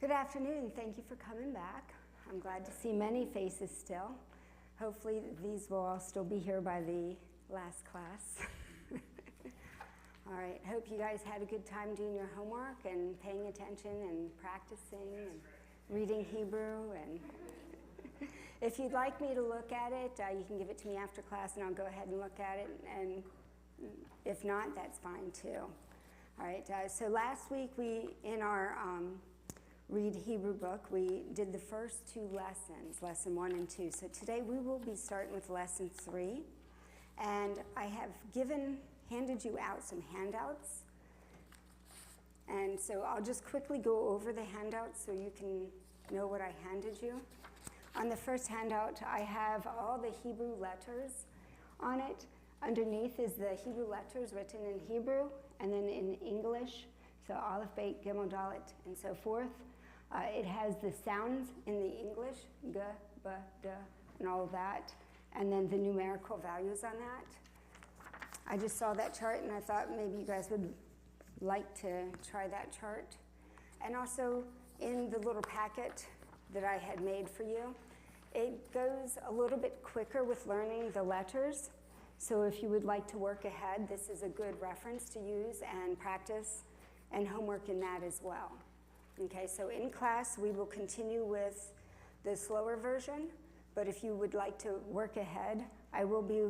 Good afternoon. Thank you for coming back. I'm glad to see many faces still. Hopefully these will all still be here by the last class. All right, hope you guys had a good time doing your homework and paying attention and practicing and reading Hebrew. And if you'd like me to look at it, you can give it to me after class and I'll go ahead and look at it. And if not, that's fine too. All right, so last week in our Read Hebrew book, we did the first two lessons, lesson 1 and 2. So today we will be starting with lesson 3. And I have handed you out some handouts. And so I'll just quickly go over the handouts so you can know what I handed you. On the first handout, I have all the Hebrew letters on it. Underneath is the Hebrew letters written in Hebrew and then in English. So Aleph, Bet, Gimel, Dalet, and so forth. It has the sounds in the English, g, b, d, and all of that, and then the numerical values on that. I just saw that chart and I thought maybe you guys would like to try that chart. And also in the little packet that I had made for you, it goes a little bit quicker with learning the letters. So if you would like to work ahead, this is a good reference to use and practice and homework in that as well. Okay, so in class, we will continue with the slower version, but if you would like to work ahead, I will be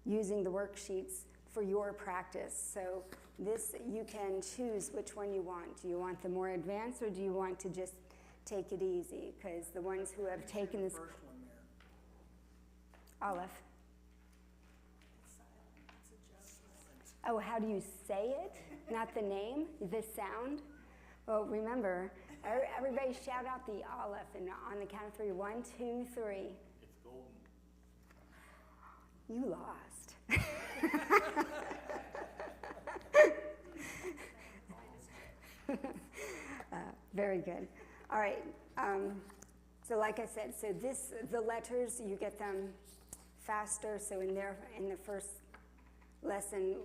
using the worksheets for your practice. So this, you can choose which one you want. Do you want the more advanced, or do you want to just take it easy? Because the ones who have taken this... First one there. Aleph. Oh, how do you say it? Not the name, the sound? Well, remember, everybody shout out the Aleph, and on the count of 3, 1, 2, 3. It's golden. You lost. Very good. All right. So like I said, so the letters, you get them faster. So in the first lesson,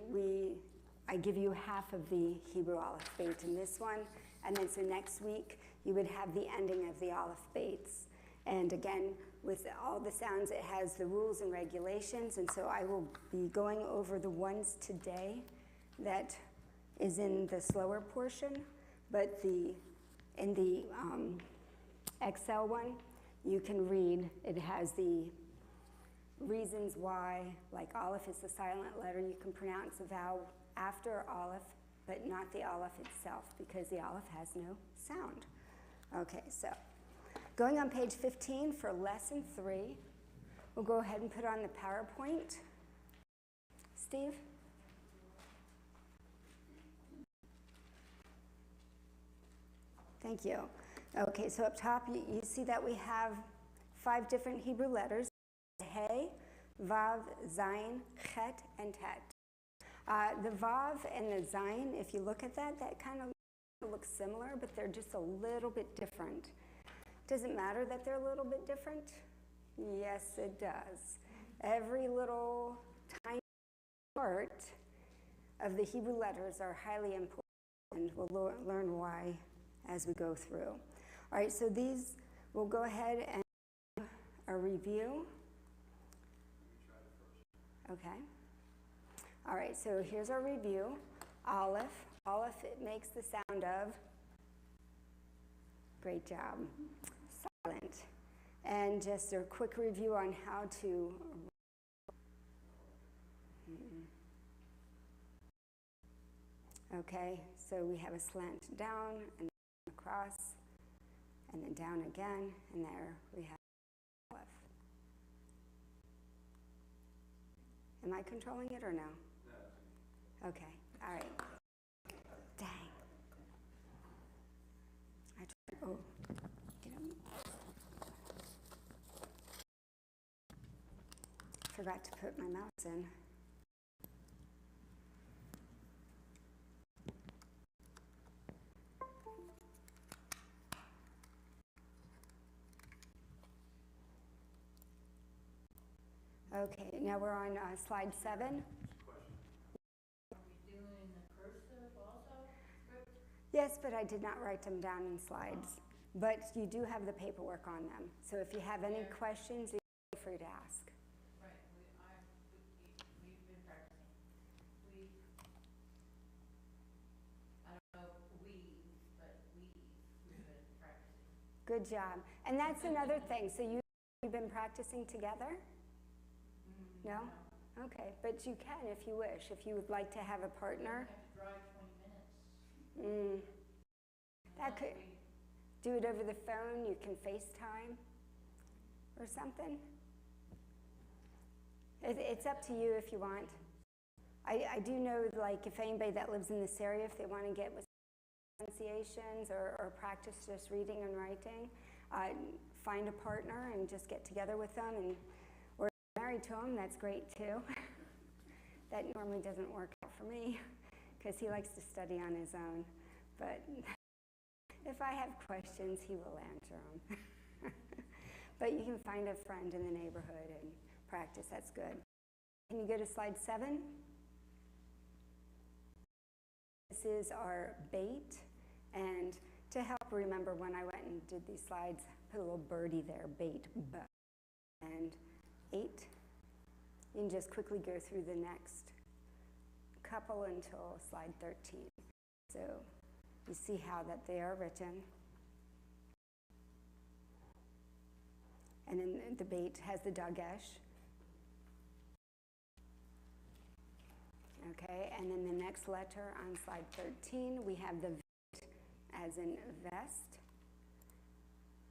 I give you half of the Hebrew Aleph Beit in this one. And then so next week, you would have the ending of the Aleph Beits. And again, with all the sounds, it has the rules and regulations. And so I will be going over the ones today that is in the slower portion. But in the Excel one, you can read. It has the reasons why, like Aleph is a silent letter. You can pronounce a vowel after Aleph, but not the Aleph itself, because the Aleph has no sound. Okay, so going on page 15 for lesson 3, we'll go ahead and put on the PowerPoint. Steve? Thank you. Okay, so up top, you see that we have 5 different Hebrew letters: Hey, Vav, Zayin, Chet, and Tet. The Vav and the Zayin, if you look at that kind of looks similar, but they're just a little bit different. Does it matter that they're a little bit different? Yes, it does. Every little tiny part of the Hebrew letters are highly important, and we'll learn why as we go through. All right, so these, we'll go ahead and do a review. Okay. All right, so here's our review. Aleph. Aleph, it makes the sound of, great job, silent. And just a quick review on how to, okay, so we have a slant down and across, and then down again, and there we have Aleph. Am I controlling it or no? No. Okay, all right. Dang. Get him. Forgot to put my mouse in. Okay, now we're on slide 7. Yes, but I did not write them down in slides. But you do have the paperwork on them. So if you have any questions, feel free to ask. Right, we've been practicing. I don't know but we've been practicing. Good job. And that's another thing. So you've been practicing together? No? Okay, but you can if you wish. If you would like to have a partner. You have to drive 20 minutes. That could do it over the phone. You can FaceTime or something. It's up to you if you want. I do know, like, if anybody that lives in this area, if they want to get with pronunciations or practice just reading and writing, find a partner and just get together with them. And or if you're married to them, that's great too. That normally doesn't work out for me because he likes to study on his own. But if I have questions, he will answer them. But you can find a friend in the neighborhood and practice. That's good. Can you go to slide 7? This is our bait. And to help remember when I went and did these slides, put a little birdie there, bait, b. And 8. You can just quickly go through the next couple until slide 13. So you see how that they are written. And then the bait has the dagesh. Okay, and then the next letter on slide 13, we have the vet as in vest.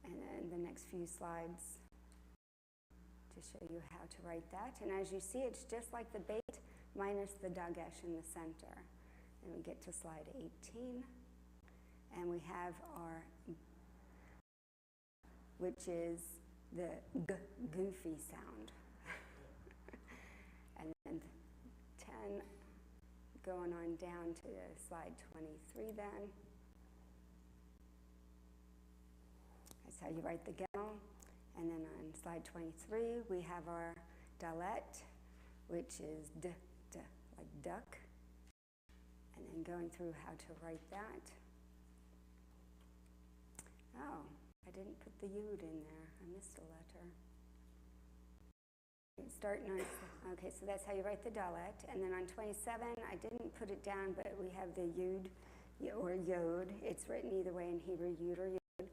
And then the next few slides to show you how to write that. And as you see, it's just like the bait minus the dagesh in the center. And we get to slide 18. And we have our, which is the goofy sound. And then 10, going on down to slide 23 then. That's how you write the gimel. And then on slide 23, we have our dalet, which is d, like duck. And then going through how to write that. Oh, I didn't put the yud in there. I missed a letter. Starting on, okay, so that's how you write the dalet. And then on 27, I didn't put it down, but we have the yud or yod. It's written either way in Hebrew, yud or yod.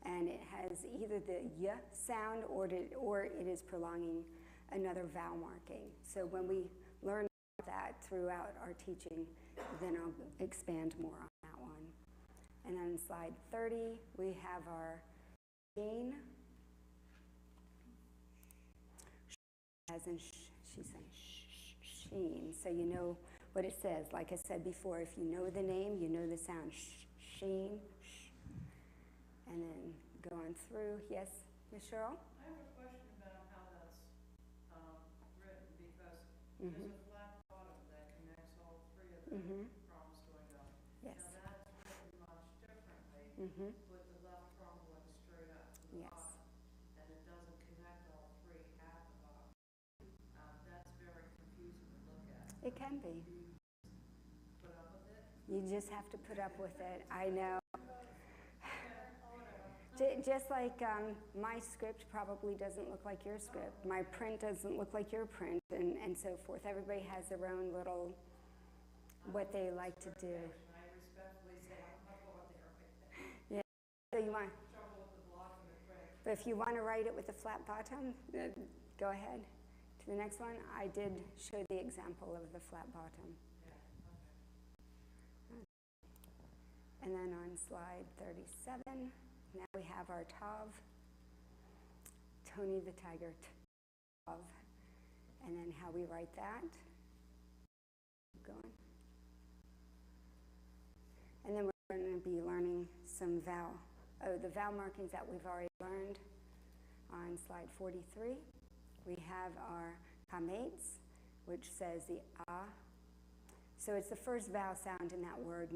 And it has either the y sound or it is prolonging another vowel marking. So when we learn that throughout our teaching, then I'll expand more on that one. And on slide 30, we have our sheen. As in she's saying sheen. So you know what it says. Like I said before, if you know the name, you know the sound sheen. And then go on through. Yes, Ms. Cheryl? I have a question about how that's written because there's a flat bottom that connects all three of the prongs going up. Yes. Now that's written much differently with the left prong going straight up to the bottom. And it doesn't connect all three at the bottom. That's very confusing to look at. It can be. Put up with it? You just have to put up with it. I know. Just like my script probably doesn't look like your script. My print doesn't look like your print, and so forth. Everybody has their own little, what they like to do. I respectfully say I'm not going there right there. Yeah. So you want, Trouble with the block and the print. but if you want to write it with a flat bottom, go ahead. To the next one, I did show the example of the flat bottom. Yeah, okay. And then on slide 37, now we have our Tav, Tony the Tiger, Tav, and then how we write that. Keep going. And then we're going to be learning some the vowel markings that we've already learned. On slide 43, we have our kamates, which says the ah. So it's the first vowel sound in that word,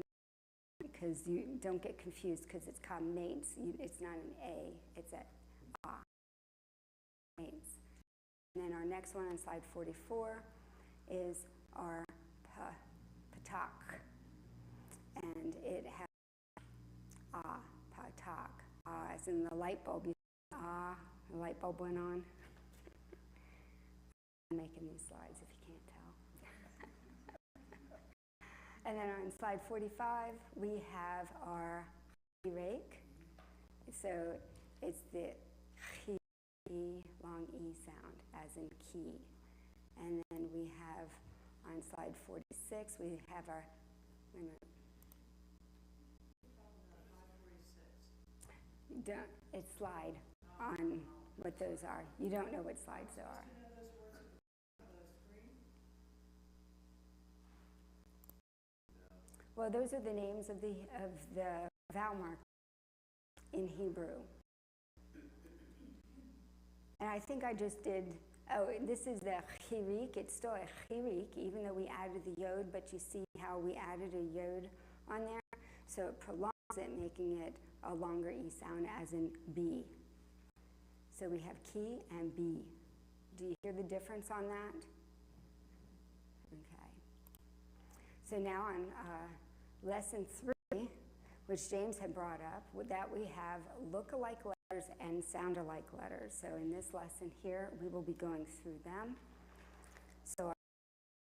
because you don't get confused because it's kamates. It's not an A, it's an ah. Kamates. And then our next one on slide 44 is our patak. And it has as in the light bulb. You the light bulb went on. I'm making these slides if you can't tell. And then on slide 45, we have our rake. So it's the chi, long E sound, as in key. And then we have on slide 46, we have our, wait a minute. It's slide on what those are. You don't know what slides there are. Well, those are the names of the vowel markers in Hebrew. And I think I just did, this is the chirik. It's still a chirik, even though we added the yod, but you see how we added a yod on there? So it prolongs it, making it a longer E sound, as in B. So we have ki and B. Do you hear the difference on that? Okay. So now on lesson 3, which James had brought up, with that we have look-alike letters and sound-alike letters. So in this lesson here, we will be going through them. So our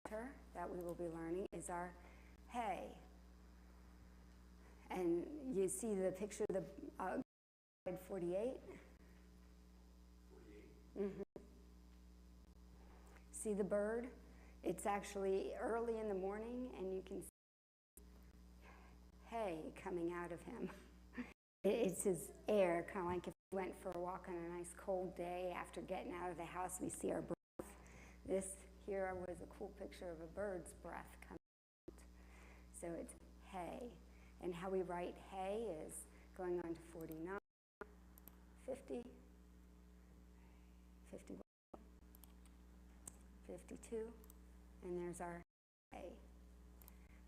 letter that we will be learning is our hey. And you see the picture of the slide 48? 48? Mm-hmm. See the bird? It's actually early in the morning, and you can see hay coming out of him. It's his air, kind of like if we went for a walk on a nice cold day after getting out of the house, we see our breath. This here was a cool picture of a bird's breath coming out. So it's hay. And how we write hay is going on to 49, 50, 51, 52, and there's our hay.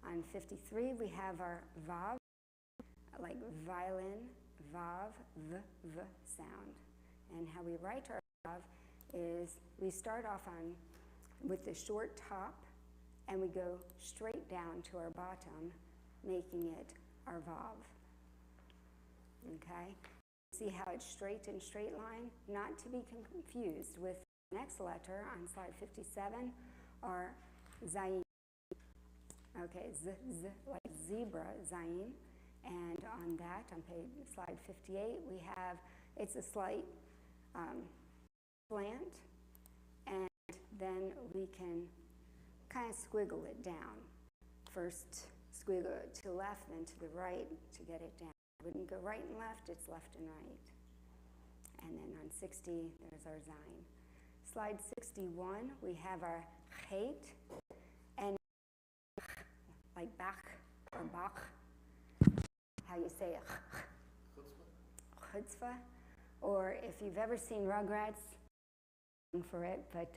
On 53, we have our vav, like violin, vav, v sound. And how we write our vav is we start off with the short top, and we go straight down to our bottom, making it our vav. Okay? See how it's straight in straight line? Not to be confused with the next letter on slide 57, or zayin. Okay, like zebra, zayin. And on that, on slide 58, we have, it's a slight slant, and then we can kind of squiggle it down. First, squiggle it to the left, then to the right to get it down. It wouldn't go right and left, it's left and right. And then on 60, there's our zayin. Slide 61, we have our chet, and like bach or bach, how you say it, chutzpah. Or if you've ever seen Rugrats, for it, but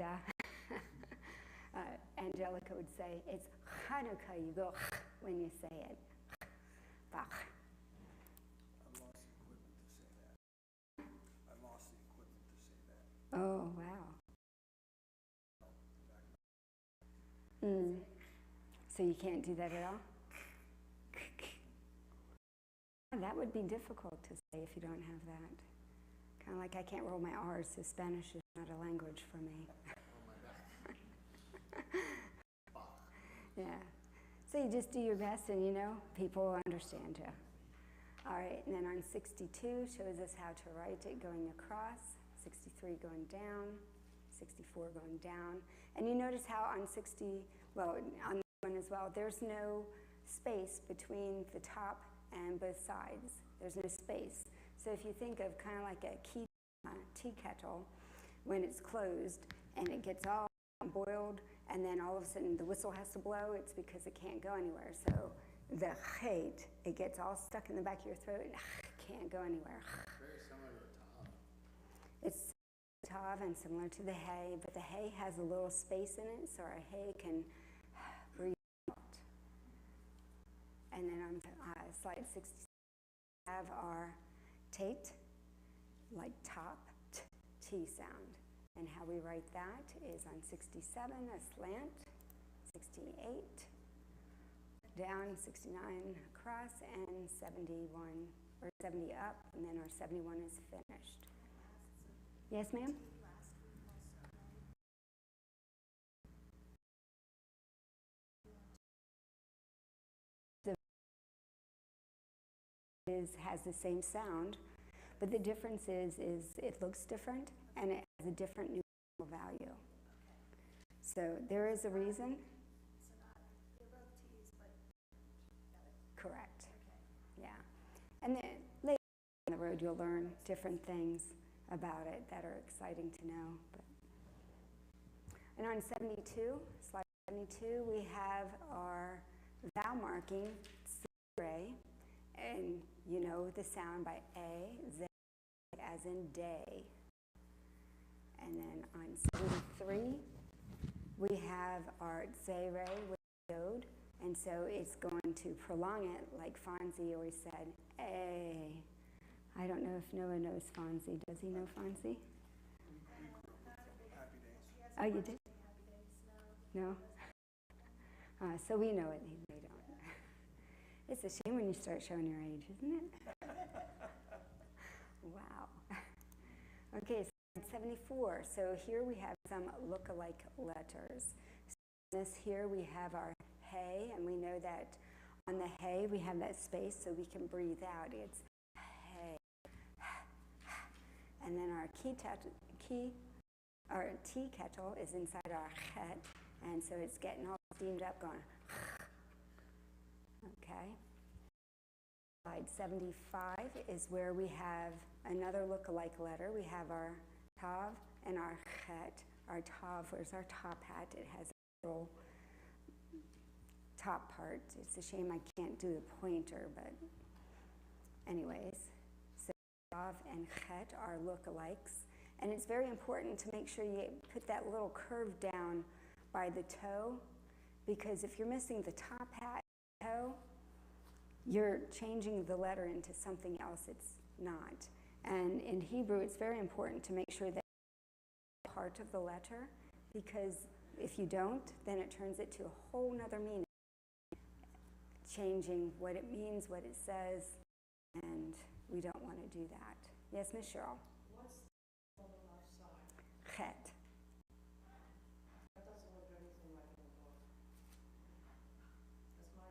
Angelica would say, it's Hanukkah, you go when you say it. Bach. I lost the equipment to say that. Oh, wow. So you can't do that at all? That would be difficult to say if you don't have that. Kind of like I can't roll my R's, so Spanish is not a language for me. Yeah. So you just do your best, and people will understand you. All right, and then on 62 shows us how to write it going across, 63 going down, 64 going down. And you notice how on on this one as well, there's no space between the top and both sides. There's no space. So if you think of kind of like a tea kettle, when it's closed and it gets all boiled, and then all of a sudden the whistle has to blow, it's because it can't go anywhere. So the chet, it gets all stuck in the back of your throat and can't go anywhere. Very similar to tav. It's tav and similar to the hay, but the hay has a little space in it, so our hay can breathe out. And then on slide 60, we have our tate, like top, T sound. And how we write that is on 67, a slant, 68, down, 69 across, and 71 or 70 up, and then our 71 is finished. Yes, ma'am? Has the same sound, but the difference is it looks different and it has a different numerical value. So there is a reason. They're both T's, but together. Correct. Okay. Yeah. And then later on the road you'll learn different things about it that are exciting to know. And on 72, slide 72, we have our vowel marking, ray, and you know the sound by A, Z, as in day. And then on 73, we have our zere with yod, and so it's going to prolong it like Fonzie always said, A. I don't know if Noah knows Fonzie. Does he know Fonzie? Happy days. Oh, you did? No? So we know it, they don't. It's a shame when you start showing your age, isn't it? Wow. Okay, so 74. So here we have some look-alike letters. So this here we have our hey, and we know that on the hey we have that space so we can breathe out. It's hey. And then our our tea kettle is inside our chet, and so it's getting all steamed up going. Okay. Slide 75 is where we have another look-alike letter. We have our tav and our chet. Our tav, where's our top hat? It has a little top part. It's a shame I can't do the pointer, but anyways. So tav and chet are look-alikes. And it's very important to make sure you put that little curve down by the toe, because if you're missing the top hat toe, you're changing the letter into something else it's not. And in Hebrew, it's very important to make sure that part of the letter, because if you don't, then it turns it to a whole nother meaning, changing what it means, what it says, and we don't want to do that. Yes, Miss Cheryl? What's the on our side? Chet. That doesn't look anything like in the book. That's my.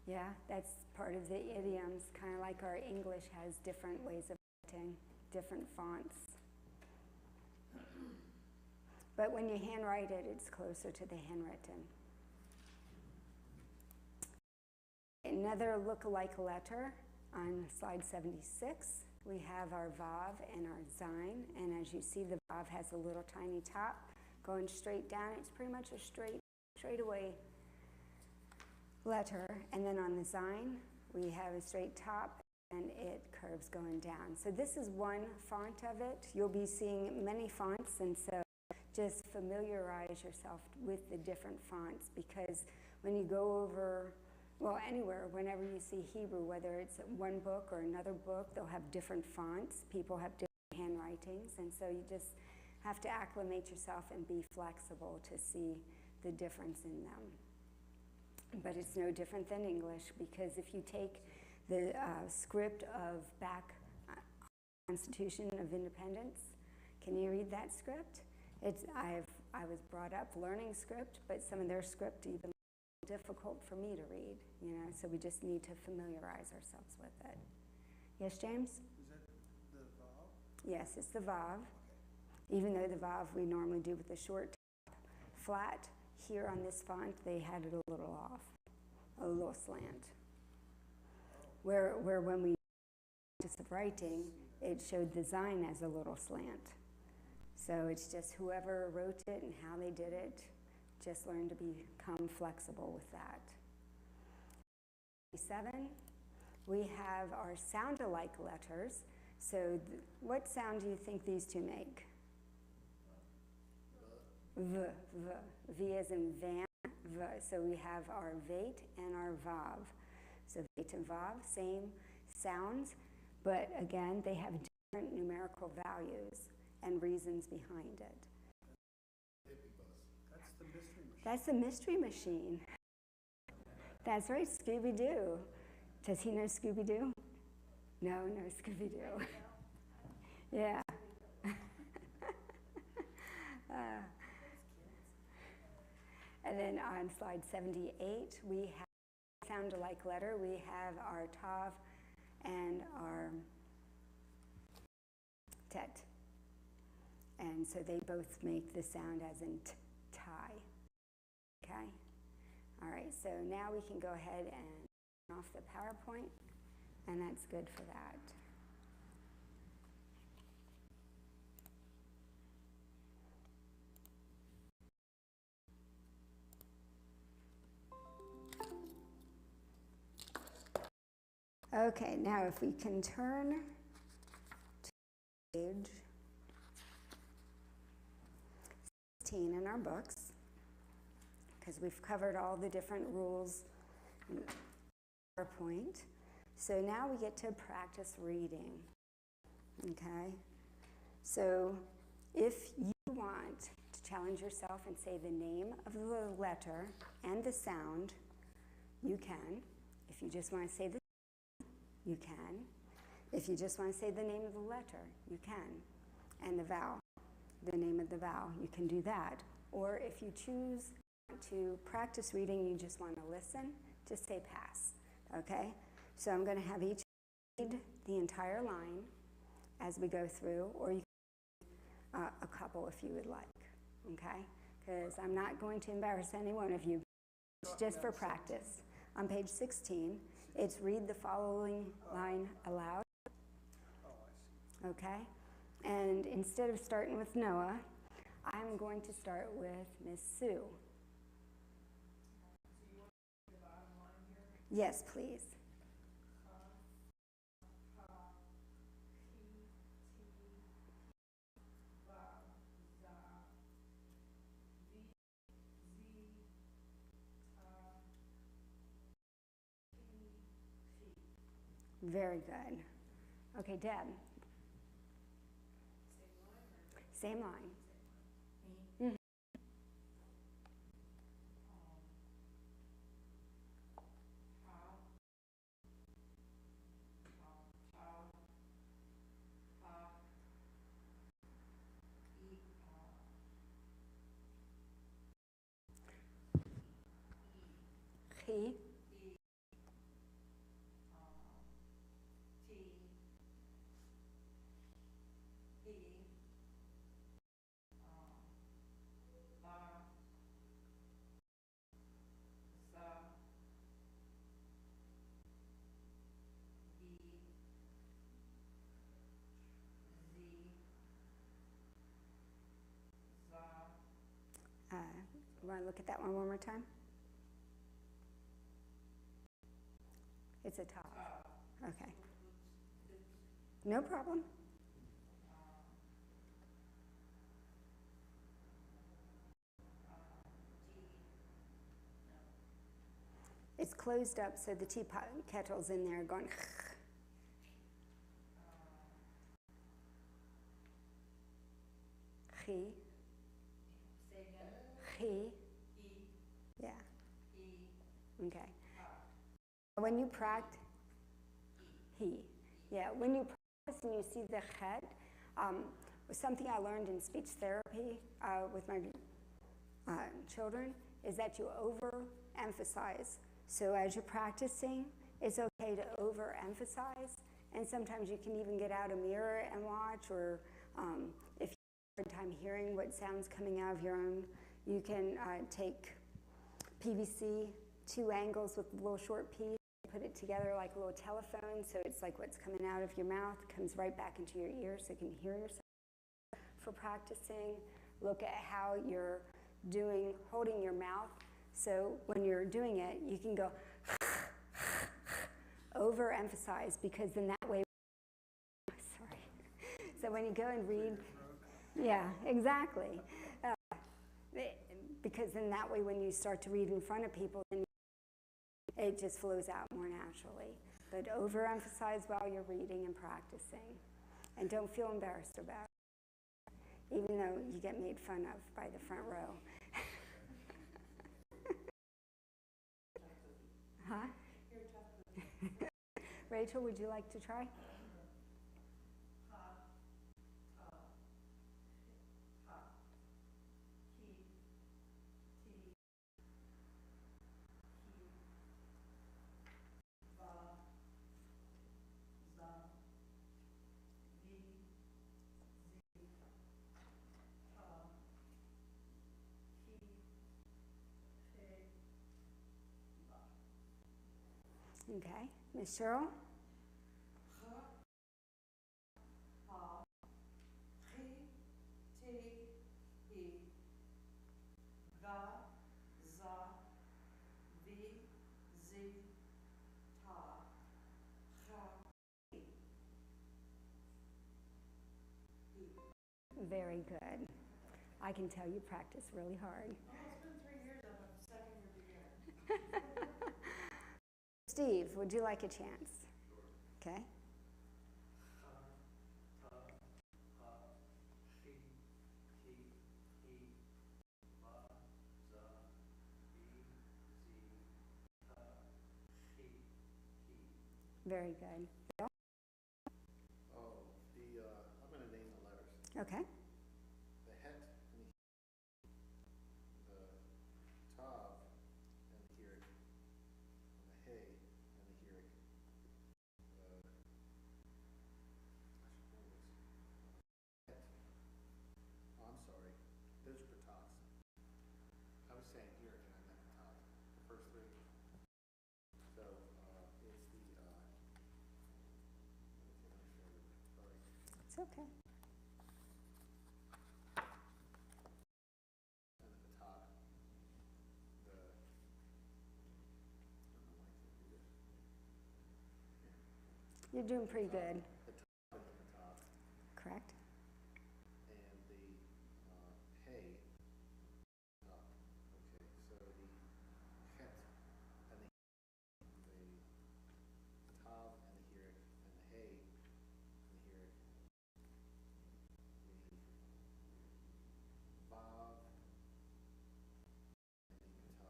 Yeah, that's part of the idioms, kind of like our English has different ways of writing, different fonts. But when you handwrite it, it's closer to the handwritten. Another look-alike letter on slide 76, we have our vav and our zayin, and as you see, the vav has a little tiny top going straight down. It's pretty much a straightaway letter, and then on the zayin, we have a straight top and it curves going down. So this is one font of it. You'll be seeing many fonts, and so just familiarize yourself with the different fonts, because when you go over, well, anywhere, whenever you see Hebrew, whether it's one book or another book, they'll have different fonts. People have different handwritings, and so you just have to acclimate yourself and be flexible to see the difference in them. But it's no different than English, because if you take the script of back Constitution of Independence, can you read that script? I was brought up learning script, but some of their script even difficult for me to read, you know, so we just need to familiarize ourselves with it. Yes, James? Is that the vav? Yes, it's the vav. Even though the vav we normally do with the short top flat, here on this font they had it a little off, a little slant. Where when we practice of writing, it showed the zayin as a little slant. So it's just whoever wrote it and how they did it, just learn to become flexible with that. 7, we have our sound-alike letters. So what sound do you think these two make? V, v. V as in van, v. So we have our veit and our vav. So veit and vav, same sounds, but again, they have different numerical values and reasons behind it. That's the mystery machine. That's the mystery machine. That's right, Scooby-Doo. Does he know Scooby-Doo? No Scooby-Doo. Yeah. And then on slide 78, we have sound-alike letter. We have our tav and our tet. And so they both make the sound as in tie. Okay? All right, so now we can go ahead and turn off the PowerPoint, and that's good for that. Okay, now if we can turn to page 16 in our books, because we've covered all the different rules in PowerPoint. So now we get to practice reading, okay? So if you want to challenge yourself and say the name of the letter and the sound, you can. If you just want to say the you can. If you just want to say the name of the letter, you can. And the vowel, the name of the vowel, you can do that. Or if you choose to practice reading, you just want to listen, just say pass, okay? So I'm going to have each read the entire line as we go through, or you can a couple if you would like, okay? Because I'm not going to embarrass any one of you. It's just for practice. On page 16, it's read the following line aloud, okay? And instead of starting with Noah, I'm going to start with Miss Sue. So you want to read the bottom line here? Yes, please. Very good. Okay, Deb. Same line. Mm-hmm. He. You want to look at that one more time? It's a top. Okay. No problem. It's closed up, so the teapot kettle's in there going. He. Say again. He. E. Yeah. E. Okay. When you practice, he. Yeah. When you practice and you see the chet, something I learned in speech therapy with my children is that you overemphasize. So as you're practicing, it's okay to overemphasize, and sometimes you can even get out a mirror and watch, or if you have a hard time hearing what sound's coming out of your own, you can take PVC, 2 angles with a little short piece, put it together like a little telephone, so it's like what's coming out of your mouth comes right back into your ear so you can hear yourself. For practicing, look at how you're doing, holding your mouth. So when you're doing it, you can go overemphasize, because then that way, sorry. So when you go and read, yeah, exactly. Because then that way when you start to read in front of people, then it just flows out more naturally. But overemphasize while you're reading and practicing. And don't feel embarrassed about it, even though you get made fun of by the front row. Huh? Rachel, would you like to try? Okay, Miss Cheryl? Very good. I can tell you practice really hard. It's been 3 years, I'm a second year beginner. Steve, would you like a chance? Okay. Very good. Bill? Oh, I'm going to name the letters. Okay. The het and the tav and the hirik, and the hey and the hirik. Het. Oh, I'm sorry. Those are patats. I was saying hirik and I meant patat. The first three. So it's the sorry. It's okay. And the patat. The I don't know why I can't do this. You're doing pretty good. The tav and the patat. Correct. And the hey up. Okay, so the het and the tav and the hirik and the hey and the hirik. The vav and the patak and the zayin and the patak. The vav,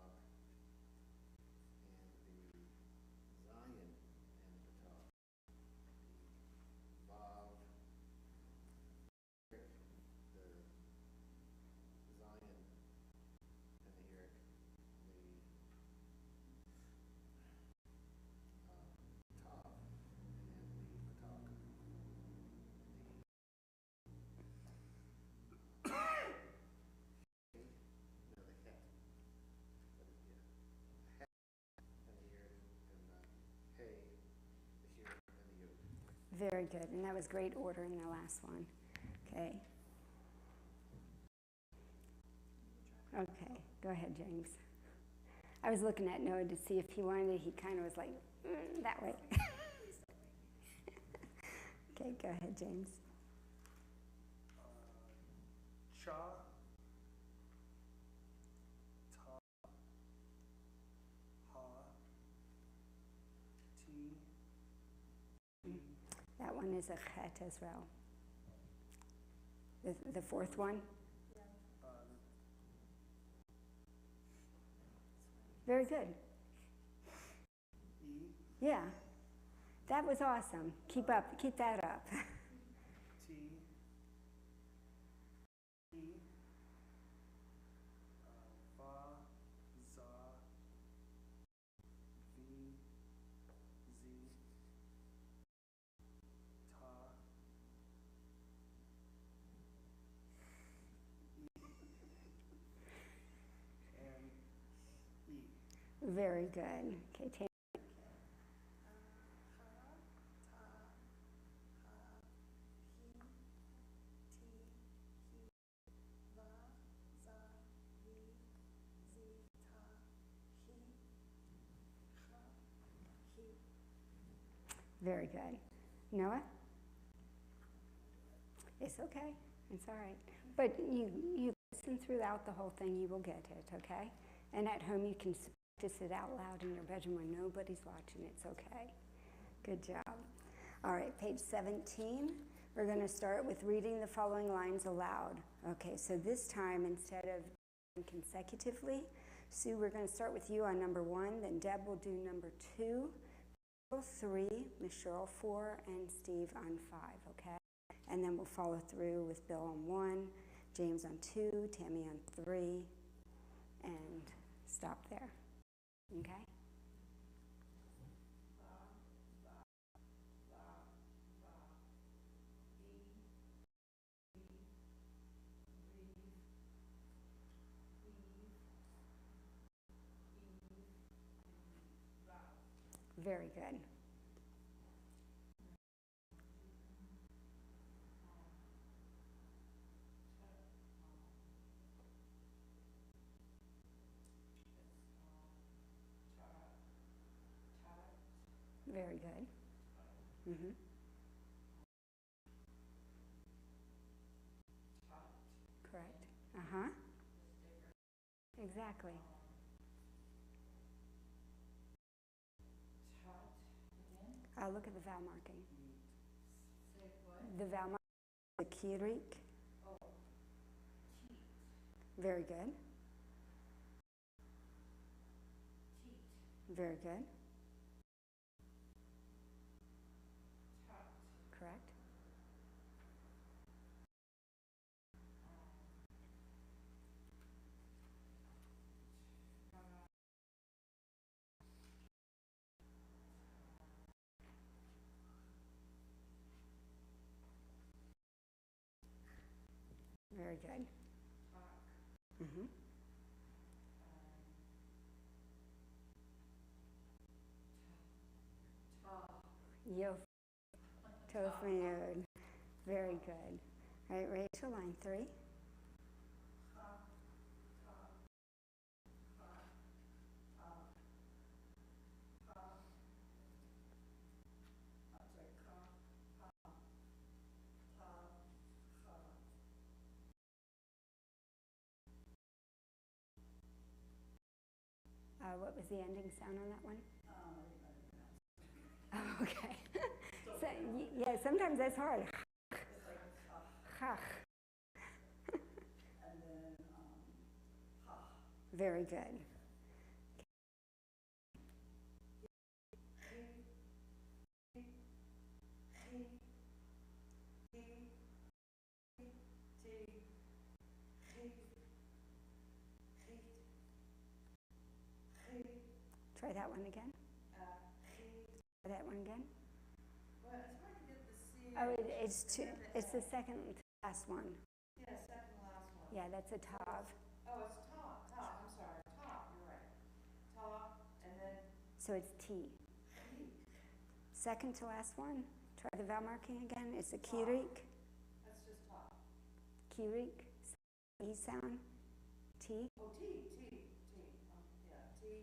hirik, the zayin and the hirik, the tav and the patak. The hey, no, the het. But yeah, the het and the hirik and the hey, the hirik and the yod. Very good. And that was great order in the last one. Okay. Okay. Go ahead, James. I was looking at Noah to see if he wanted it. He kind of was like, that way. Okay, go ahead, James. Cha, ta, ha, ti, That one is a chet as well. The fourth one? uh, Very good. e, Yeah. That was awesome. Keep that up. t, e, va, za, v, z, ta, and e. Very good. Okay, Tam. Very good. Noah? It's okay. It's all right. But you listen throughout the whole thing, you will get it, okay? And at home, you can practice it out loud in your bedroom when nobody's watching. It's okay. Good job. All right, page 17. We're going to start with reading the following lines aloud. Okay, so this time, instead of consecutively, Sue, we're going to start with you on number 1, then Deb will do number 2, 3, Miss Cheryl 4, and Steve on 5, okay? And then we'll follow through with Bill on 1, James on 2, Tammy on 3, and stop there, okay? Very good. Very good. Mm-hmm. Correct. Uh-huh. Exactly. Look at the vowel marking. Say what? The vowel marking, the kirik. Oh, teat, Very good. teat, Very good. tot, Correct. Very good. talk, Mm-hmm. ta, Yo. Tofanyod. Very good. All right, Rachel, line 3. What was the ending sound on that one? Oh, okay. So, yeah, sometimes that's hard. Chach. Very good. Try that one again. Try that one again. well, it's hard to get the C. Oh, it's the second to last one. Yeah, second last one. Yeah, that's a tav. Oh, it's top, I'm sorry, top, you're right. Top, and then So it's T. T, Second to last one. Try the vowel marking again. It's a kirik. that's just top. Kirik. E sound. T. Oh, T, yeah, T,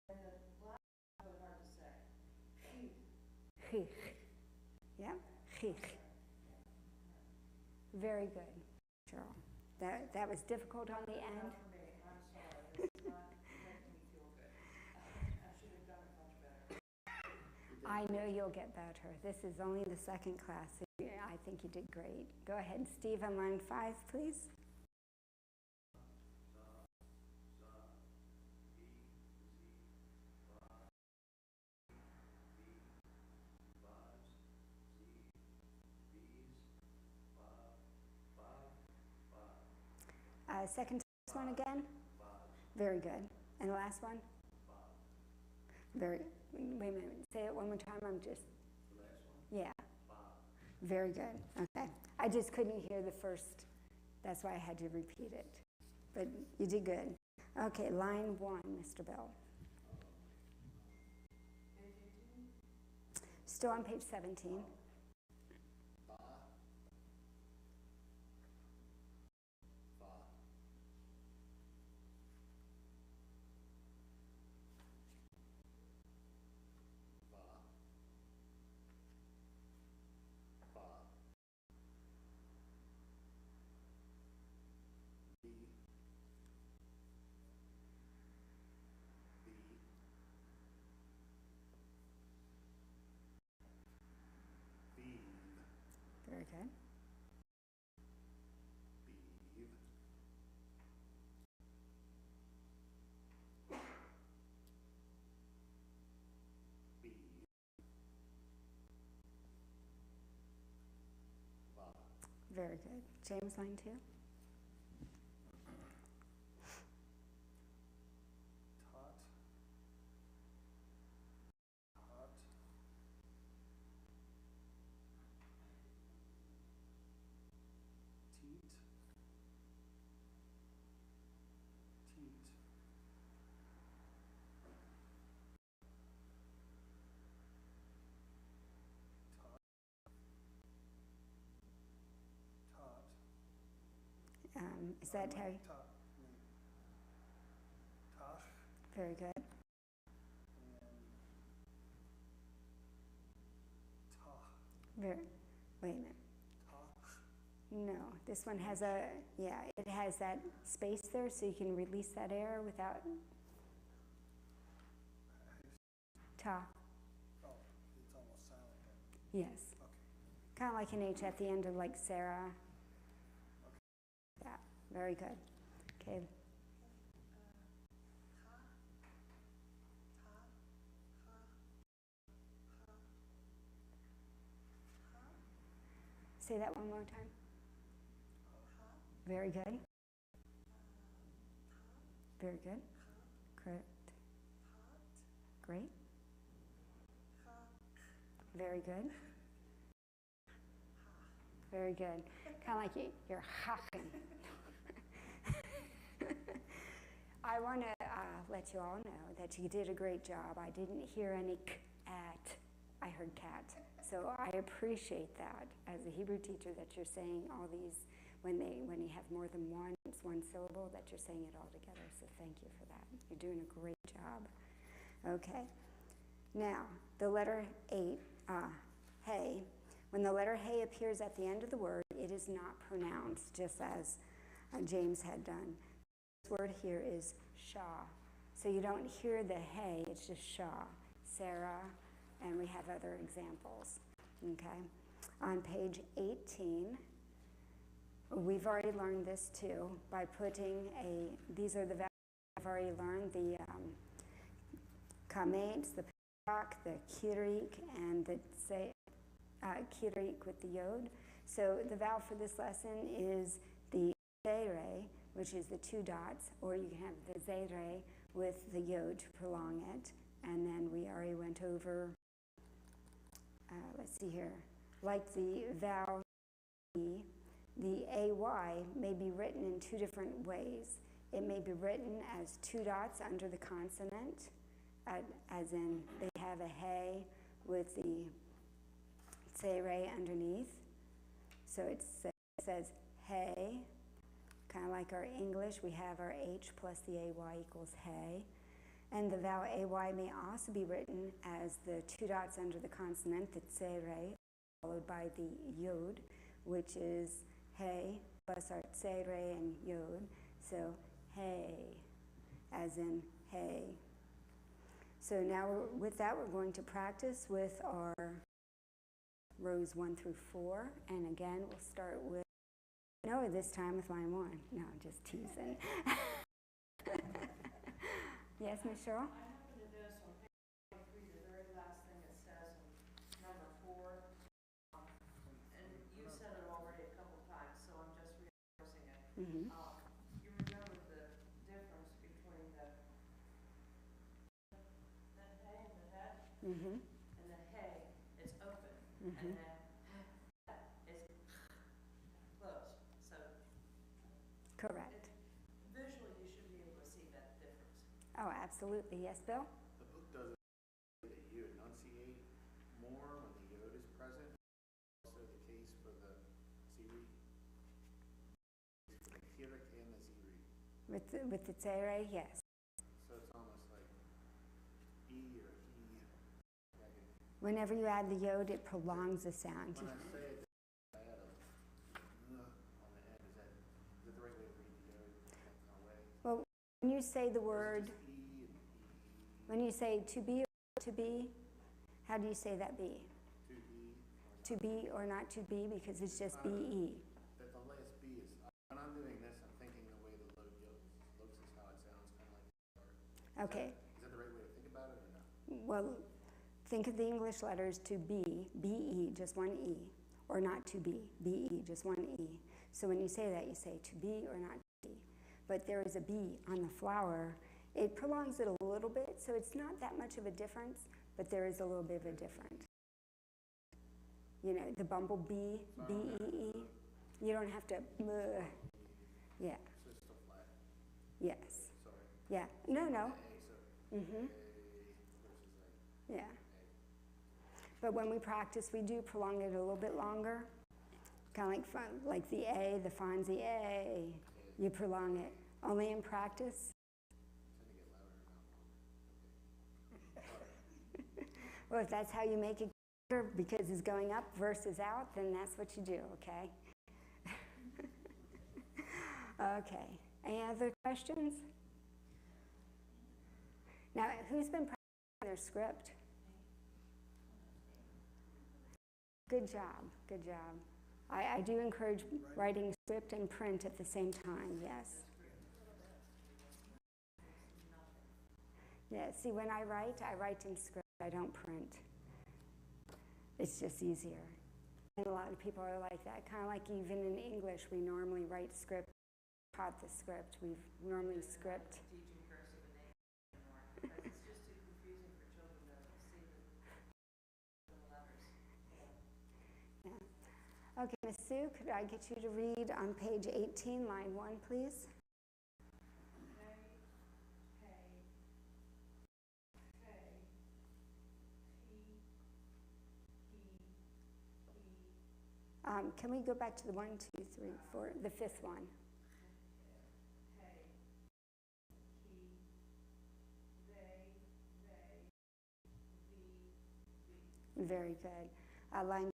and the last one was hard to say. T, Chich. Yeah. Chich. Very good, Cheryl. That was difficult on the end. not for me, I'm sorry, it's not making me feel good. I should have done it much better. I know you'll get better. This is only the second class. I think you did great. Go ahead, Steve, on line 5, please. Second to last one again. Very good. And the last one? Very, wait a minute, say it one more time, I'm just. The last one? Yeah. Very good, okay. I just couldn't hear the first, that's why I had to repeat it. But you did good. Okay, line 1, Mr. Bell. Still on page 17. Very good. James, line 2. Tot. Tot. Teat. Teat. Tot. Tot. Is that Terry? Tot. Tosh. Very good. And Tah. Very, wait a minute. Tosh. No, this one has a, yeah, it has that space there so you can release that air without ta. Oh, it's almost silent then. Yes. Okay. Kind of like an H at the end of like Sarah. Yeah, very good. Okay, say that one more time. Very good. Very good. Correct. Great. Very good. Very good. Kind of like you're hawking. I want to let you all know that you did a great job. I didn't hear any k-at. I heard cat. So I appreciate that as a Hebrew teacher that you're saying all these, when you have more than one, it's one syllable, that you're saying it all together. So thank you for that. You're doing a great job. Okay. Now, the letter hey. When the letter hey appears at the end of the word, it is not pronounced, just as James had done. This word here is Shah. So you don't hear the hey, it's just Shah. Sarah, and we have other examples. Okay? On page 18, we've already learned this too by putting these are the vowels I've already learned, the kametz, the p'ak, the kirik, and the kirik with the yod. So the vowel for this lesson is the zere, which is the 2 dots, or you can have the zere with the yod to prolong it. And then we already went over, let's see here, like the vowel E, the AY may be written in 2 different ways. It may be written as 2 dots under the consonant, as in they have a hey with the zere underneath. So it says hey, kind of like our English, we have our H plus the AY equals hey. And the vowel AY may also be written as the 2 dots under the consonant, the zere, followed by the yod, which is hey, plus our zere and yod. So hey, as in hey. So now with that, we're going to practice with our rows 1 through 4. And again, we'll start with, no, this time with line 1. No, I'm just teasing. Yes, Ms. Cheryl? I happen to notice on page 23, the very last thing it says in number 4, and you said it already a couple times, so I'm just reinforcing it. Mm-hmm. You remember the difference between the hey and the head, Mm-hmm. and the hey is open, Mm-hmm. and the is closed. So Correct. visually, you should be able to see that difference. Oh, absolutely. Yes, Bill? The book doesn't say that you enunciate more when the yod is present. Also the case for the ziri, for the kirik and the ziri. With the zere, yes. So it's almost like e or he. Whenever you add the yod, it prolongs the sound. When I say it, I add a on the end. Is that the right way to read the yod? That kind of way? Well, when you say the word, Just e and e. when you say to be or to be, how do you say that be? To be or To be or not to be, because it's just be. that the last B is, when I'm doing this, I'm thinking the way the looks is how it sounds, kind of like the start. Okay. Is that the right way to think about it or not? Well, think of the English letters to be, be, just one E. or not to be, B-E, just one E. So when you say that, you say to be or not to be. But there is a B on the flower. It prolongs it a little bit, so it's not that much of a difference, but there is a little bit of a difference. You know, the bumblebee, B-E-E, you don't have to, yeah. So it's still flat. Yes. Sorry. Yeah. No, no. A, so Mm-hmm. A versus A. Yeah. But when we practice, we do prolong it a little bit longer. Kind of like the A, the Fonzie A. You prolong it. Only in practice. Well, if that's how you make it because it's going up versus out, then that's what you do, okay? Okay. Any other questions? Now, who's been practicing their script? Good job, good job. I do encourage writing script and print at the same time, yes. Yeah, see, when I write in script, I don't print. It's just easier. And a lot of people are like that, kind of like even in English, we normally write script, taught the script, we normally script. Teaching cursive and anymore, because it's just too confusing for children to see the letters. Yeah. Okay, Ms. Sue, could I get you to read on page 18, line 1, please? Can we go back to the 1, 2, 3, 4, the fifth one? Very good. Line.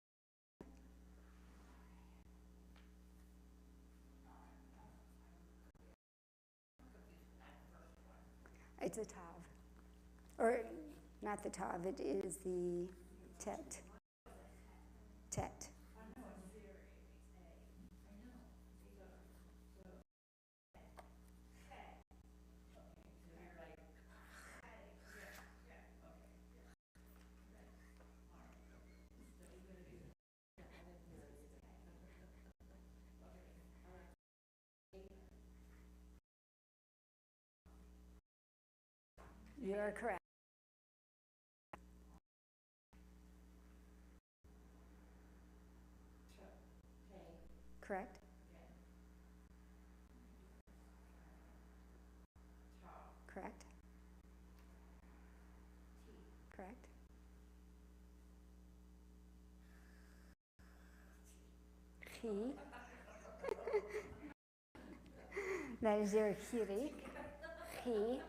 It's a tav. Or not the tav, it is the tet. Tet. You are correct. Correct? Correct? Correct? He. That is your hirik. He.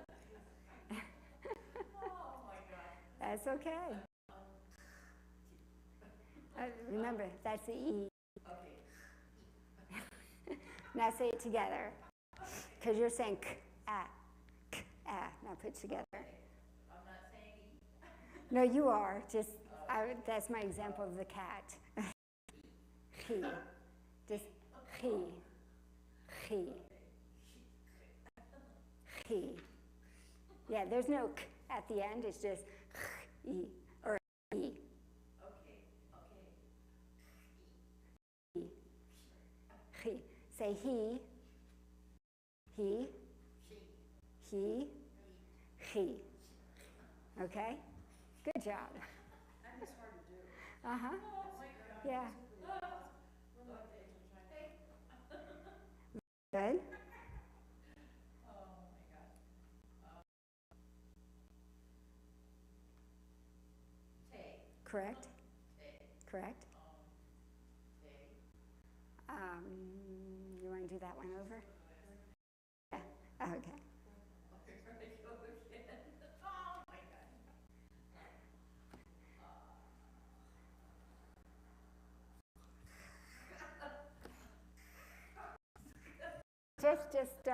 That's okay. Remember, that's the E. Okay. Now say it together. Because you're saying k-ah. K-ah. Now put it together. I'm not saying E. No, you are. Just, that's my example of the cat. He. Just he. He. He. Yeah, there's no k at the end. It's just E or E. Okay. He. He. Say he. He. He. He. Okay? Good job. That is hard to do. Uh-huh. Yeah. Good. Correct. Correct. You want to do that one over? Yeah. Okay. Just,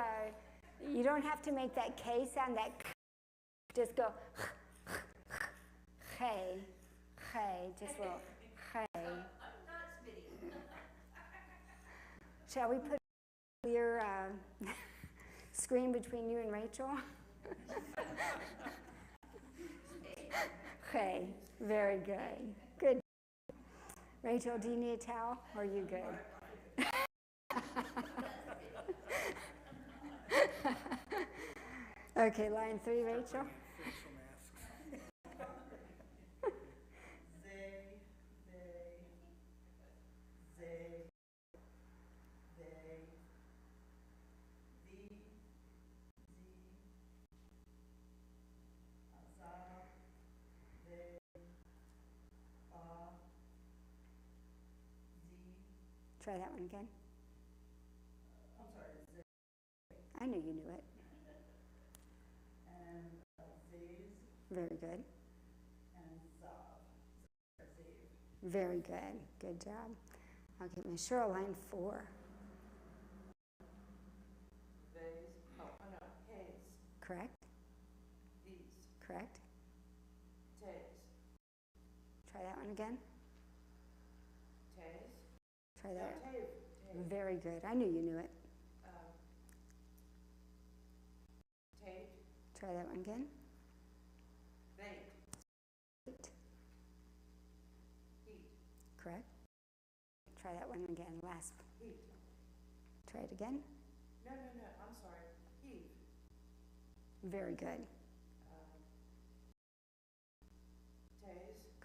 you don't have to make that K sound, that K. Just go, hey, just a little, hey. I'm not spitting. Shall we put a clear screen between you and Rachel? Hey, very good. Good. Rachel, do you need a towel, or are you good? Okay, line 3, Rachel. Facial masks. Try that one again. I knew you knew it. Very good. Very good. Good job. Okay, Miss Cheryl, line 4. Haze, Correct? these, Correct? tays, Try that one again. tays. Try that. Tay. Very good. I knew you knew it. Take, Try that one again. bake, Great. heat, Correct? Try that one again. Last. heat. Try it again. No, I'm sorry, heat. Very good. Tays,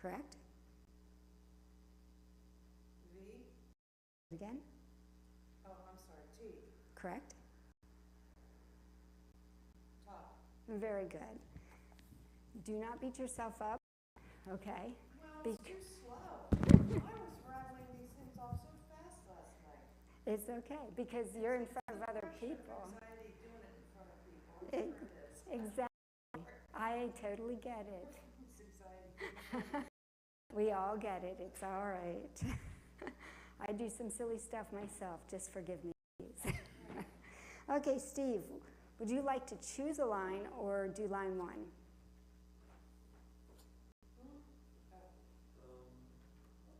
Correct? V, Again. oh, I'm sorry, T, Correct? top. Very good. Do not beat yourself up. Okay? Well, it's too slow. I was rattling these things off so fast last night. It's okay, because you're in front of other people. Anxiety doing it in front of people. I'm sure it is. Exactly. I totally get it. It's anxiety. We all get it. It's all right. I do some silly stuff myself. Just forgive me, please. Okay, Steve, would you like to choose a line or do line 1? I'll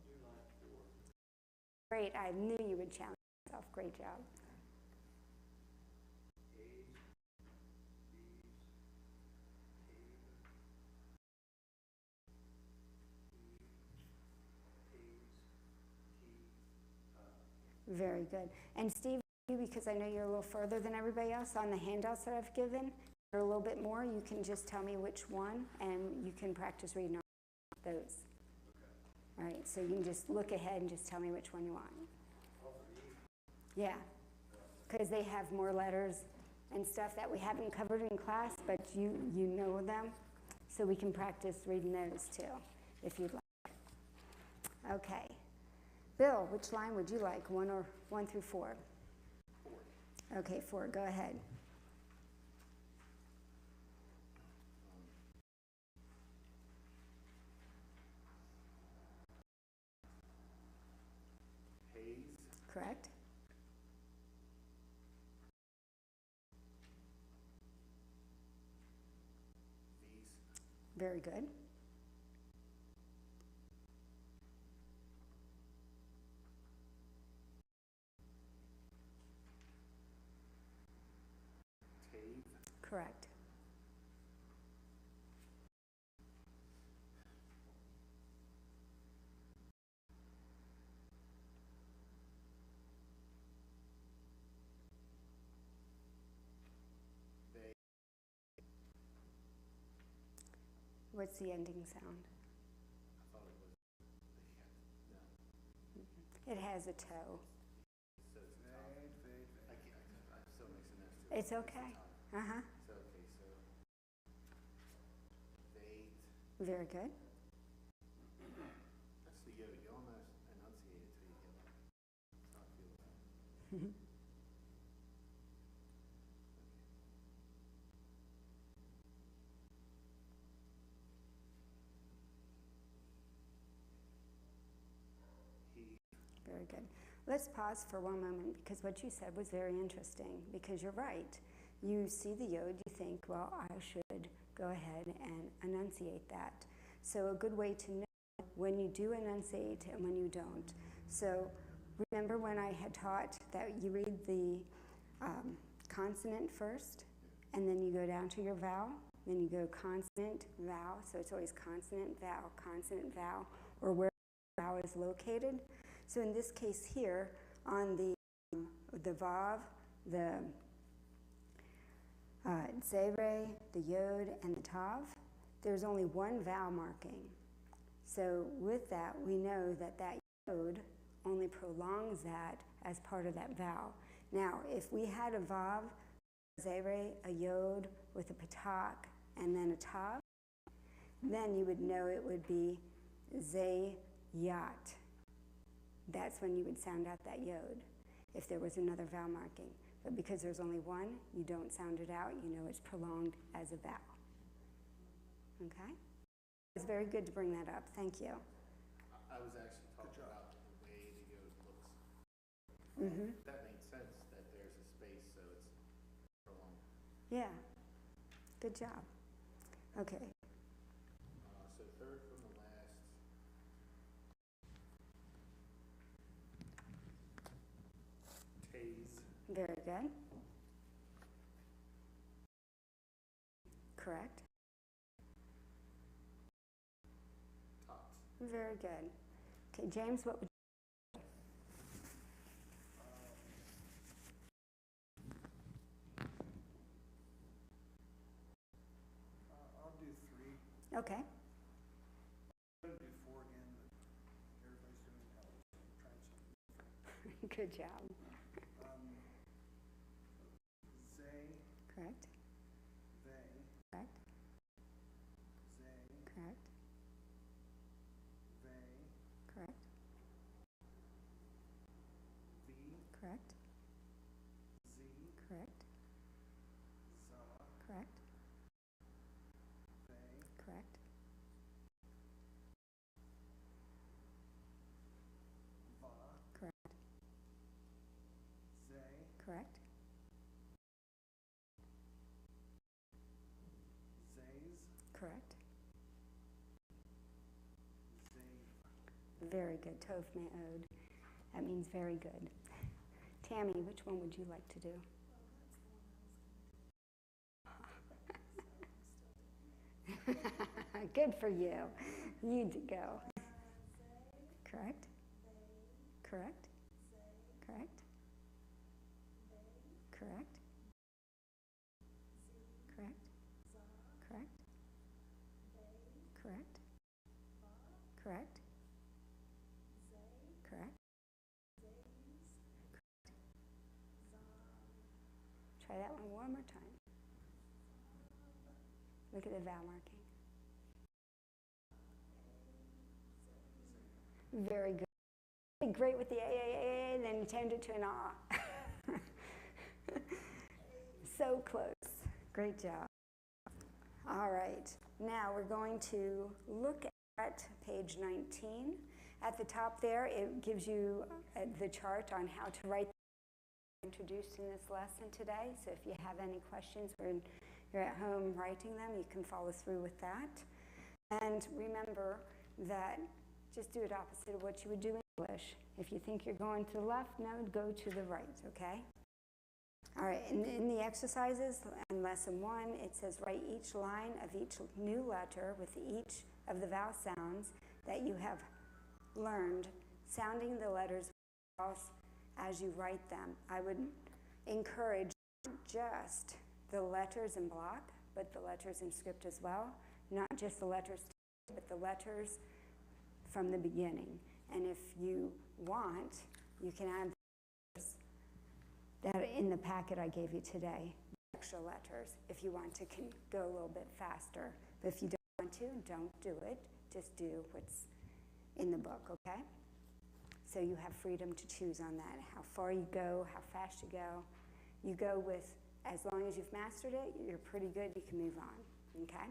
do line 4. Great. I knew you would challenge yourself. Great job. Very good. And Steve, because I know you're a little further than everybody else on the handouts that I've given, or a little bit more, you can just tell me which one, and you can practice reading those. Okay. All right, so you can just look ahead and just tell me which one you want. Yeah, because they have more letters and stuff that we haven't covered in class, but you know them, so we can practice reading those too, if you'd like. Okay. Bill, which line would you like, 1 through 4? 4. Okay, 4, go ahead. Haze, Correct? these, Very good. tave, Correct. they, What's the ending sound? I thought it was, no. It has a toe. So it's top. Fade. I'm still mixing those two. It's okay. Uh-huh. So, okay, so, they, Very good. that's the yo. You almost enunciate it till you get it. That's how I feel about it. He, Very good. Let's pause for one moment because what you said was very interesting because you're right. You see the yod, you think, well, I should go ahead and enunciate that. So a good way to know when you do enunciate and when you don't. So remember when I had taught that you read the consonant first and then you go down to your vowel, then you go consonant, vowel, so it's always consonant, vowel, or where vowel is located. So in this case here, on the vav, the zere, the yod, and the tav, there's only one vowel marking. So with that, we know that that yod only prolongs that as part of that vowel. Now, if we had a vav, zere, a yod with a patak, and then a tav, then you would know it would be zayat. That's when you would sound out that yod, if there was another vowel marking. But because there's only one, you don't sound it out. You know it's prolonged as a vowel. Okay? It's very good to bring that up. Thank you. I was actually talking about the way the yod looks. Mm-hmm. That makes sense that there's a space, so it's prolonged. Yeah. Good job. Okay. So third from the last. Taze. Very good. Correct. Tots. Very good. Okay, James, what would I'll do 3. you? Okay. I'm going to do 4 again, but everybody's doing hell, so I'm trying something. Good job. Zay, Correct. they, Correct. zay, Correct. they, Correct. v, Correct. z, Correct. za, Correct. they, Correct. va, Correct. zay, Correct. zays, Correct. zave. Very good. Tov me'od. That means very good. Tammy, which one would you like to do? Good for you. You go. Correct. Correct. Correct. Correct. Correct. Correct. Correct. Correct. Correct. Try that one more time. Look at the vowel marking. Very good. Great with the A, and then you turned it to an ah. So close. Great job. All right. Now we're going to look at page 19. At the top there, it gives you the chart on how to write introduced in this lesson today. So if you have any questions when you're at home writing them, you can follow through with that. And remember that just do it opposite of what you would do in English. If you think you're going to the left, no, go to the right, okay? All right, in the exercises in lesson 1, it says write each line of each new letter with each of the vowel sounds that you have learned, sounding the letters as you write them. I would encourage not just the letters in block, but the letters in script as well. Not just the letters, but the letters from the beginning. And if you want, you can add that in the packet I gave you today, extra letters, if you want to go a little bit faster. But if you don't want to, don't do it. Just do what's in the book, okay? So you have freedom to choose on that, how far you go, how fast you go. You go with, as long as you've mastered it, you're pretty good, you can move on, okay?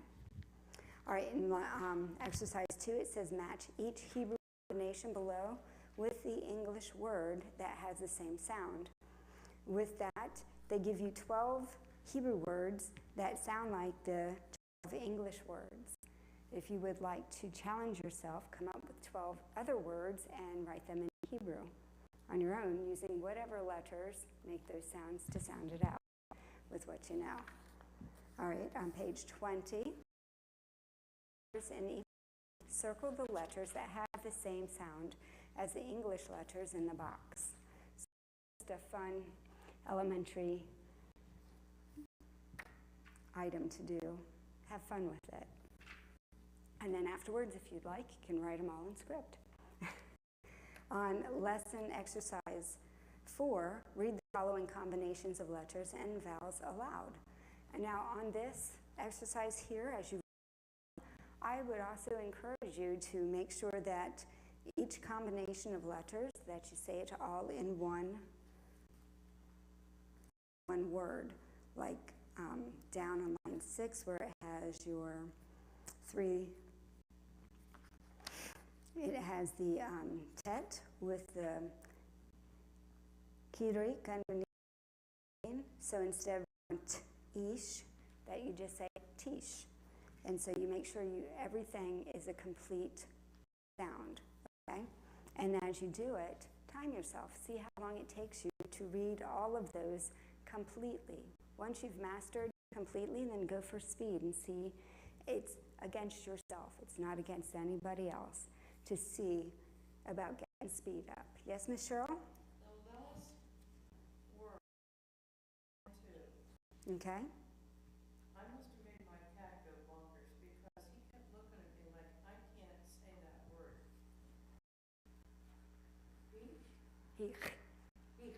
All right, in exercise 2, it says match each Hebrew combination below with the English word that has the same sound. With that, they give you 12 Hebrew words that sound like the 12 English words. If you would like to challenge yourself, come up with 12 other words and write them in Hebrew on your own using whatever letters make those sounds to sound it out with what you know. All right, on page 20, in each circle the letters that have the same sound as the English letters in the box. So it's just a fun elementary item to do. Have fun with it. And then afterwards, if you'd like, you can write them all in script. On lesson exercise 4, read the following combinations of letters and vowels aloud. And now on this exercise here, as you I would also encourage you to make sure that each combination of letters, that you say it all in one word, like down on line 6 where it has your 3, it has the tet with the kirik underneath. So instead of ish, that you just say tish. And so you make sure everything is a complete sound, okay? And as you do it, time yourself. See how long it takes you to read all of those completely. Once you've mastered completely, then go for speed and see it's against yourself. It's not against anybody else to see about getting speed up. Yes, Miss Cheryl? The last word, 2. Okay. I must have made my cat go bonkers because he kept looking at me like I can't say that word. Hich. Ich.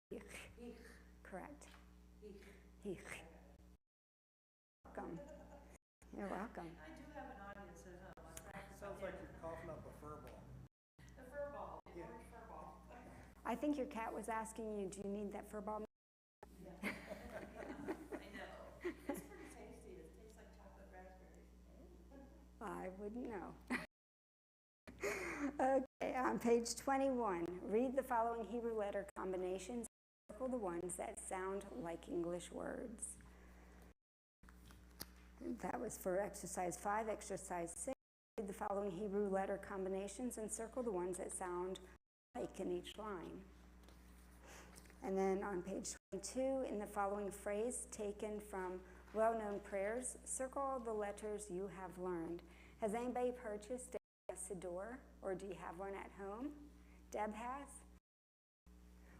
Hich. Ich. Correct. Ich. Hich. Welcome. You're welcome. I do have an audience at home. I practice. Sounds like you're coughing up a fur ball. The fur ball, the Yeah. orange fur ball. I think your cat was asking you, do you need that fur ball? Yeah. I know. It's pretty tasty. It tastes like chocolate raspberries. I wouldn't know. Okay, on page 21, read the following Hebrew letter combinations. Circle the ones that sound like English words. That was for exercise 5. Exercise 6, read the following Hebrew letter combinations and circle the ones that sound like in each line. And then on page 22, in the following phrase taken from well-known prayers, circle all the letters you have learned. Has anybody purchased a Siddur, or do you have one at home? Deb has?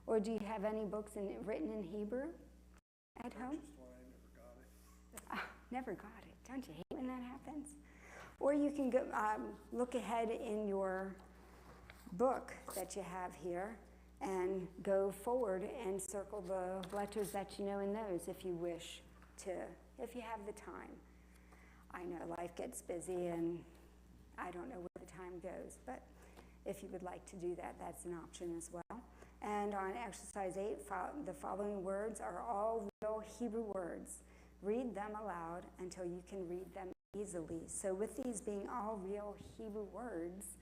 Or do you have any books written in Hebrew at home? Purchased one, I never got it. Never got it. Don't you hate when that happens? Or you can go, look ahead in your book that you have here and go forward and circle the letters that you know in those if you wish to, if you have the time. I know life gets busy and I don't know where the time goes, but if you would like to do that, that's an option as well. And on exercise 8, the following words are all real Hebrew words. Read them aloud until you can read them easily. So with these being all real Hebrew words,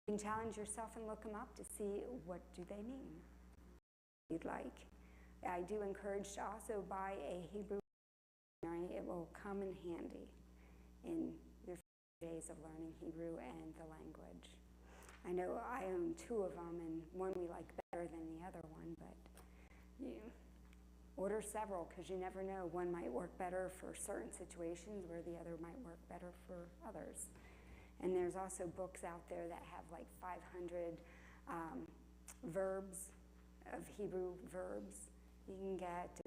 you can challenge yourself and look them up to see what do they mean. If you'd like. I do encourage to also buy a Hebrew dictionary. It will come in handy in your days of learning Hebrew and the language. I know I own 2 of them, and one we like better than the other one, but order several because you never know. One might work better for certain situations where the other might work better for others. And there's also books out there that have like 500 verbs, of Hebrew verbs you can get,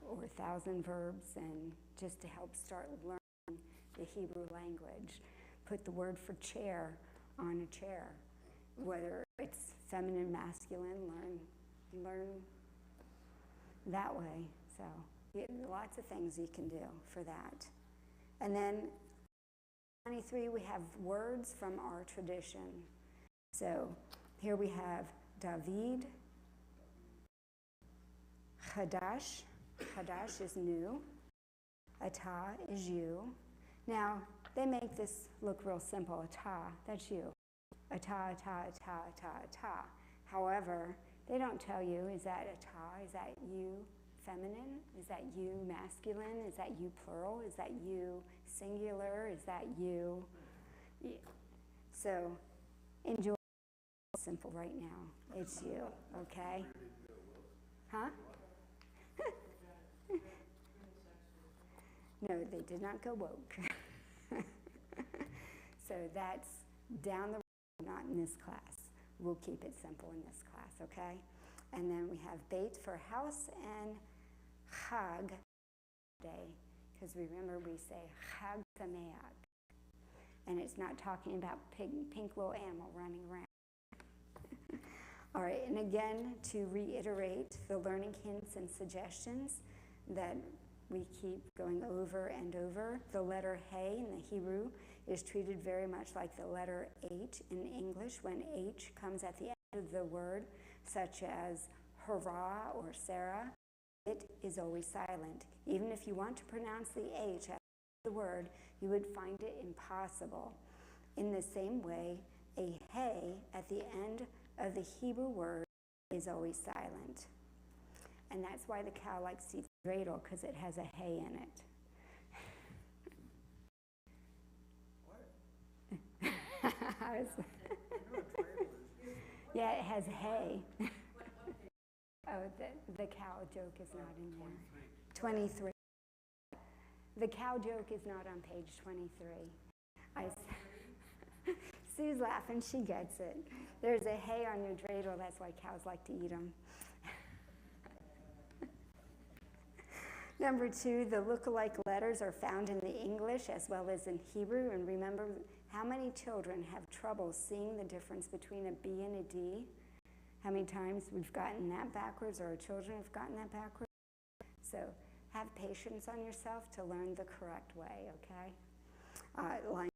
or 1,000 verbs, and just to help start learning the Hebrew language. Put the word for chair on a chair, whether it's feminine, masculine, learn that way. So lots of things you can do for that. And then 23, we have words from our tradition. So here we have David, Chadash. Chadash is new. Atah is you. Now, they make this look real simple. Atah, that's you. Atah, atah, atah, atah, atah. However, they don't tell you, is that atah? Is that you feminine? Is that you masculine? Is that you plural? Is that you singular? Is that you? Yeah. So enjoy simple right now. It's you, okay? Huh? No, they did not go woke. So that's down the road, not in this class. We'll keep it simple in this class, okay? And then we have Beit for house and Chag day, because remember we say Chag Sameach. And it's not talking about pink little animal running around. All right, and again, to reiterate the learning hints and suggestions that we keep going over and over, the letter Hey in the Hebrew is treated very much like the letter H in English when H comes at the end of the word, such as hurrah or Sarah. It is always silent. Even if you want to pronounce the H at the word, you would find it impossible. In the same way, a Hey at the end of the Hebrew word is always silent. And that's why the cow likes to eat the dreidel, because it has a hay in it. What? I know what dreidel is. Yeah, it has hay. Oh, the cow joke is not in there. 23. The cow joke is not on page 23. Sue's laughing, she gets it. There's a hay on your dreidel, that's why cows like to eat them. Number 2, the look-alike letters are found in the English as well as in Hebrew. And remember, how many children have trouble seeing the difference between a B and a D? How many times we've gotten that backwards, or our children have gotten that backwards? So have patience on yourself to learn the correct way, okay? Line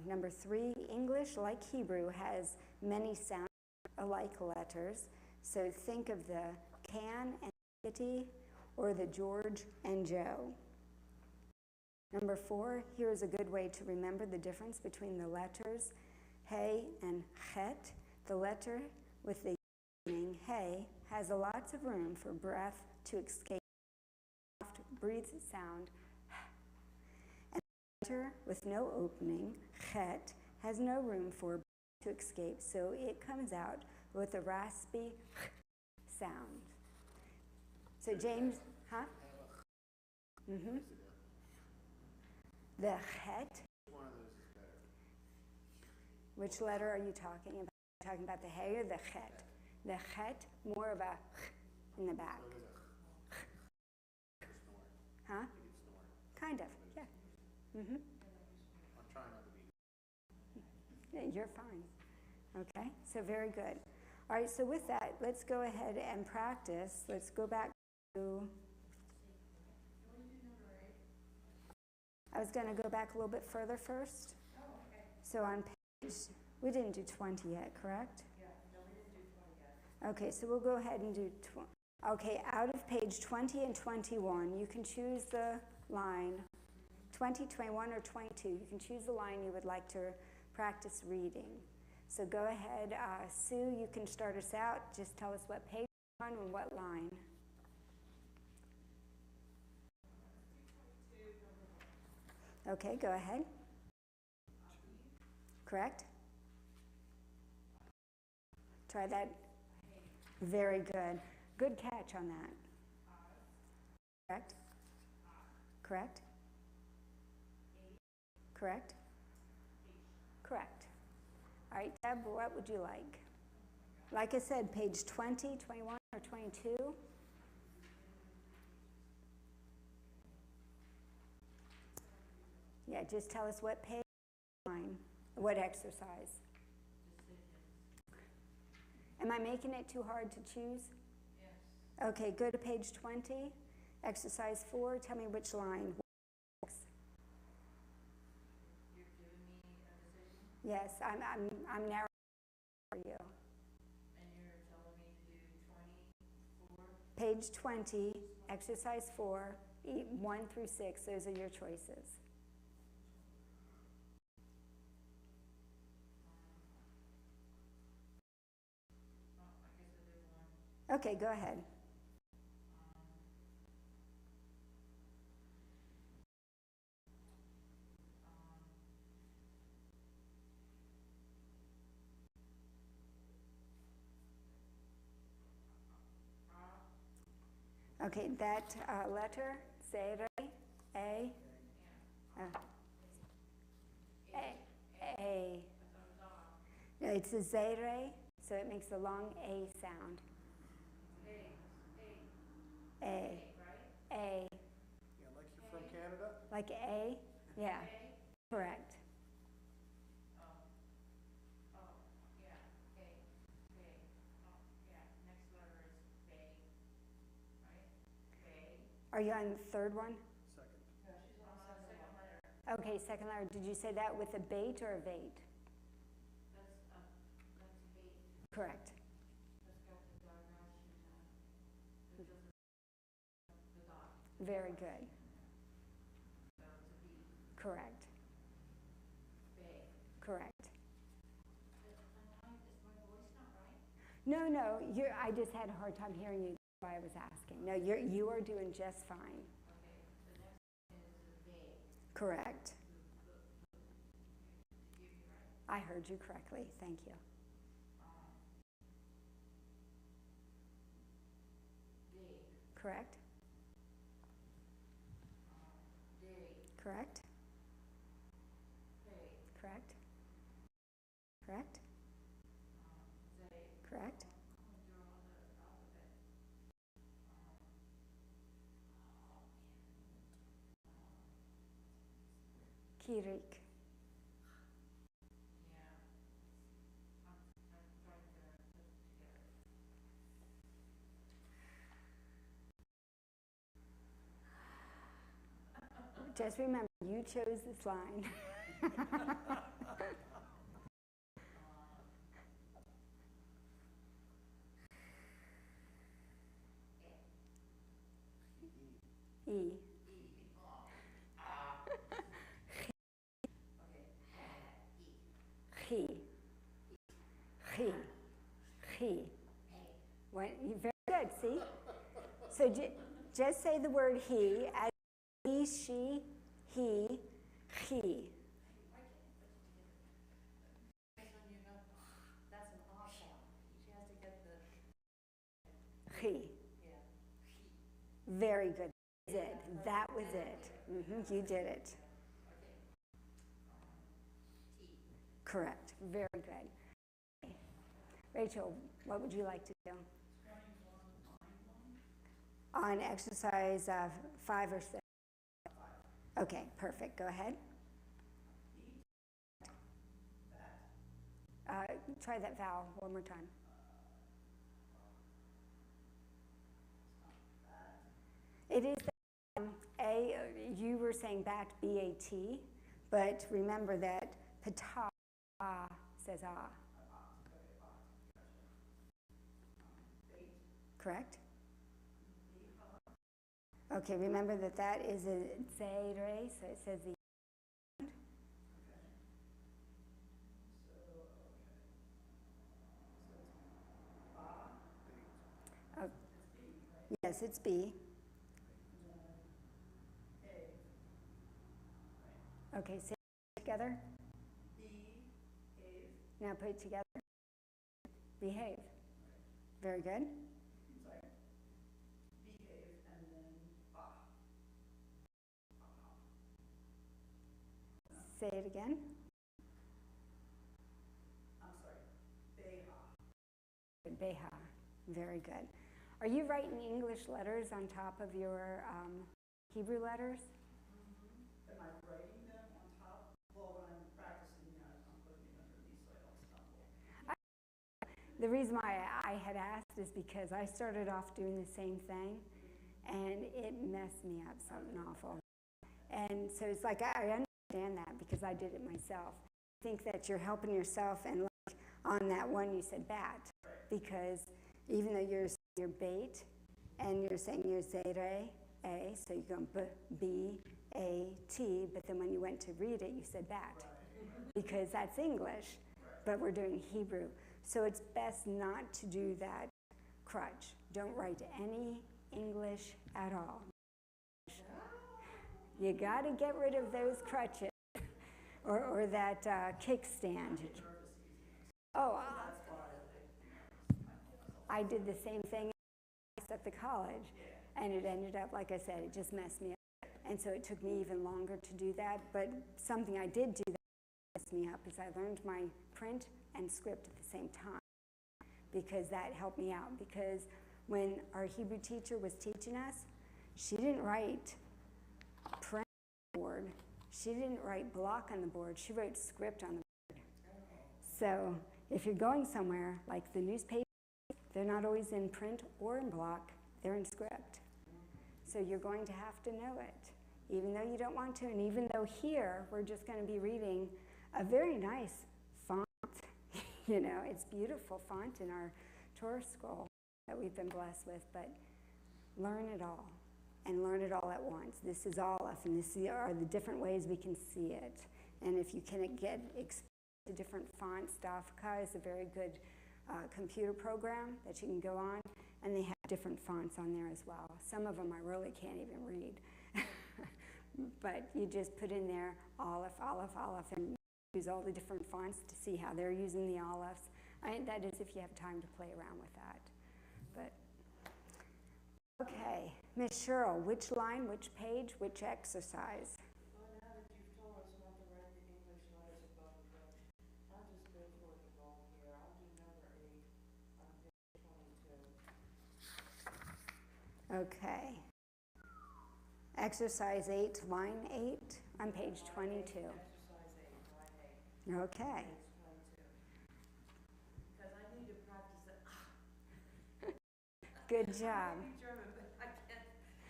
number 3, English, like Hebrew, has many sound-alike letters. So think of the can and kitty, or the George and Joe. Number 4, here is a good way to remember the difference between the letters Hey and Chet. The letter with the meaning Hey has lots of room for breath to escape. Soft breathed sound. And the letter with no opening, Chet, has no room for breath to escape, so it comes out with a raspy sound. So James, huh? Mm-hmm. The Chet. One of those is better. Which letter are you talking about? Are you talking about the Hey or the Chet? The Chet, more of a in the back. Huh? Kind of, yeah. Mm-hmm. I'm trying not to be. Yeah, you're fine. Okay, so very good. All right, so with that, let's go ahead and practice. Let's go back to, I was going to go back a little bit further first. Oh, okay. So on page, we didn't do 20 yet, correct? Yeah, no, we didn't do 20 yet. Okay, so we'll go ahead and do, okay, out of page 20 and 21, you can choose the line, 20, 21, or 22. You can choose the line you would like to practice reading. So go ahead, Sue, you can start us out. Just tell us what page you're on and what line. Okay, go ahead. Correct? Try that. Very good. Good catch on that. Correct? Correct? Correct? Correct. All right, Deb, what would you like? Like I said, page 20, 21, or 22? Yeah, just tell us what page, line, what exercise. Am I making it too hard to choose? Yes. Okay, go to page 20, exercise 4. Tell me which line. You're giving me a decision, Yes, I'm narrowing for you. and you're telling me to do 24? Page 20, exercise 4, 1 through 6. Those are your choices. Oh, I guess I did one. Okay, go ahead. Okay, that letter, say it right. A. A. it's a zere, so it makes a long A sound. A. Right? A. Yeah, like you're from Canada? Like A? Yeah. Correct. Oh, yeah, A, oh, yeah, next letter is bay, right? Bay. Are you on the third one? Second. No, she's on the second letter. Okay, second letter. Did you say that with a bait or a vate? That's bait. Correct. That's got the diagram sheet on. It doesn't, the dot, Very good. so it's a B, Correct. bay. Correct. Is my voice not right? No, no, I just had a hard time hearing you. That's why I was asking. No, you are doing just fine. Okay, the next one is a bay. Correct. Did you hear me right? I heard you correctly. Thank you. Day, Correct. day, Correct. pay, Correct. Correct. zay. Correct. I'm drawing the alphabet. Kirik. Yeah. I'm trying to put it together. Just remember, you chose this line. E. Chi. Chi. Chi. Very good, see? So just say the word he as he, she, he, he. That's an ah sound. She has to get the, He. yeah, Very good. That was it. You did it. Correct. Very good. Rachel, what would you like to do? On exercise 5 or 6? Okay, perfect. Go ahead. Try that vowel one more time. It is A, you were saying bat, B-A-T, but remember that pata says ah. Correct? Okay, remember that is a zere, so it says the oh, yes, it's B. Okay, say it together. Behave. Now put it together. Behave. Very good. Behave and then Say it again. I'm sorry, beha. Beha. Very good. Are you writing English letters on top of your Hebrew letters? Am I writing them on top? Well, when I'm practicing, I'm putting it underneath so I don't stumble. The reason why I had asked is because I started off doing the same thing, and it messed me up something awful. And so it's like I understand that because I did it myself. I think that you're helping yourself, and like on that one you said bat, because even though you're saying your bait and you're saying your zere, A, so you're going B-A-T, but then when you went to read it, you said bat, because that's English, but we're doing Hebrew. So it's best not to do that crutch. Don't write any English at all. You got to get rid of those crutches or that kickstand. Oh, I did the same thing at the college, and it ended up, like I said, it just messed me up. And so it took me even longer to do that, but something I did do that messed me up is I learned my print and script at the same time, because that helped me out. Because when our Hebrew teacher was teaching us, she didn't write print on the board. She didn't write block on the board. She wrote script on the board. So if you're going somewhere, like the newspaper, they're not always in print or in block. They're in script. So you're going to have to know it, even though you don't want to. And even though here, we're just going to be reading a very nice font. It's beautiful font in our Torah scroll that we've been blessed with. But learn it all, and learn it all at once. This is Aleph, and these are the different ways we can see it. And if you can get exposed to different fonts, Dafka is a very good computer program that you can go on, and they have different fonts on there as well. Some of them I really can't even read. But you just put in there Aleph, Aleph, Aleph, and use all the different fonts to see how they're using the Alephs. That is if you have time to play around with that. But okay, Miss Cheryl, which line, which page, which exercise? Well, now that you've told us not to write the English letters above the book, I'll just go for the ball here. I'll do number 8 on page 22. Okay. Exercise 8, line 8 on page 22. Exercise 8, line 8. Okay. Page 22. Because I need to practice it. Good I job. may be German, but I can't.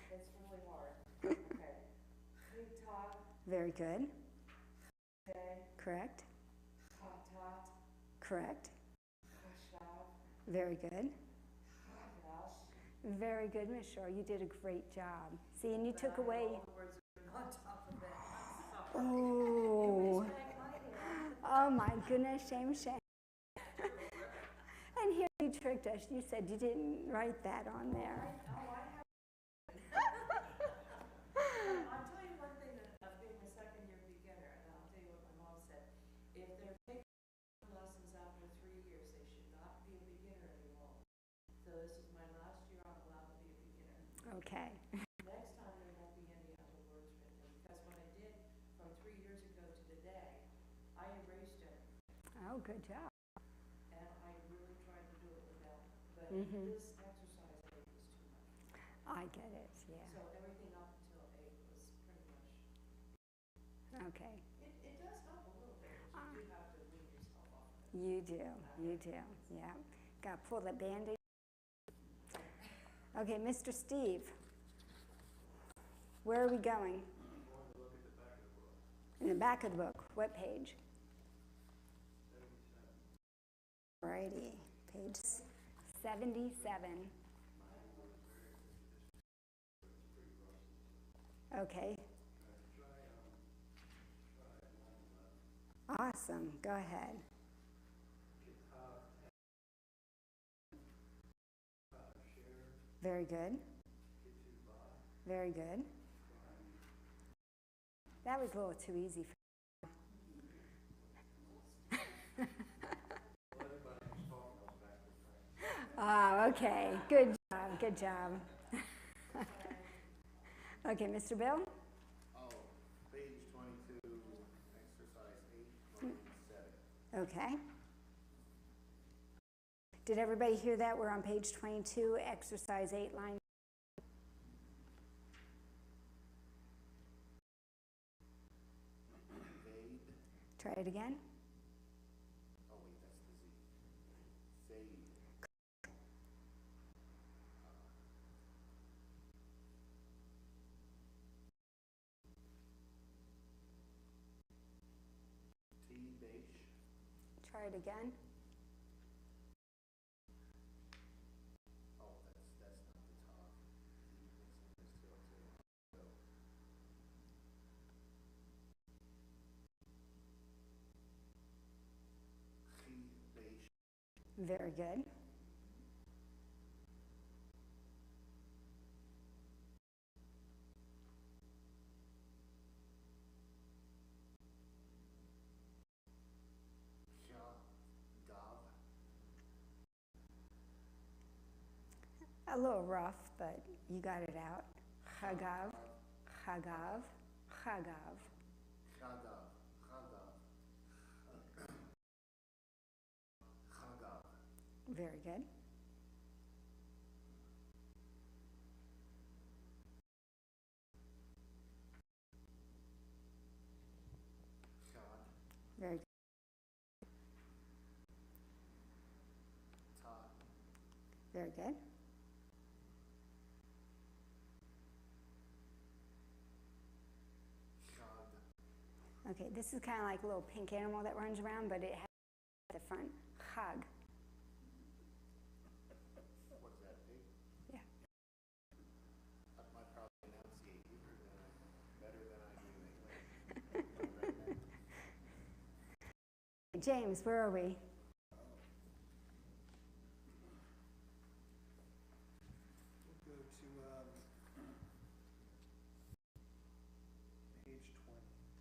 It's really hard. Okay. Big top, Very good. okay. Correct. Tot, Correct. hashav, Very good. hash. Very good, Miss Cheryl. You did a great job. See, and you took But I away. have all the words on top of it. I'm sorry. Oh. Oh my goodness, shame, shame. And here you tricked us. You said you didn't write that on there. I'll tell you one thing of being a second-year beginner, and I'll tell you what my mom said. If they're taking lessons after 3 years, they should not be a beginner anymore. So this is my last year I'm allowed to be a beginner. Okay. Next time there won't be any other words written, because what I did from 3 years ago to today, I erased it, Oh, good job. and I really tried to do it without, but Mhm. this exercise 8 was too much. I get it, yeah. So everything up until 8 was pretty much, Okay. it does help a little bit, but you do have to wean yourself off of it. You do, yeah. Got to pull the Band-Aid. Okay, Mr. Steve, where are we going? In the back of the book. What page? Alrighty, page 77. Okay. Awesome, go ahead. Very good. Very good. That was a little too easy for okay. Good job, good job. Okay, Mr. Bill? Oh, page 22, exercise 8, line 7. Okay. Did everybody hear that? We're on page 22, exercise 8, line. Vade. Try it again. Oh, wait, that's the Z. Vade. T, beige. Try it again. Oh, that's not the top. T, that's in this too. So, Chi, beige. Very good. Cha, gav. A little rough, but you got it out. Chagav, chagav, chagav. Chagav. Very good. God, Very good. Todd, Very good. God, Okay, this is kind of like a little pink animal that runs around, but it has at the front. Chag. what is that, pig? Yeah. I might probably enunciate Hebrew better than I do English. James, where are we? We'll go to, page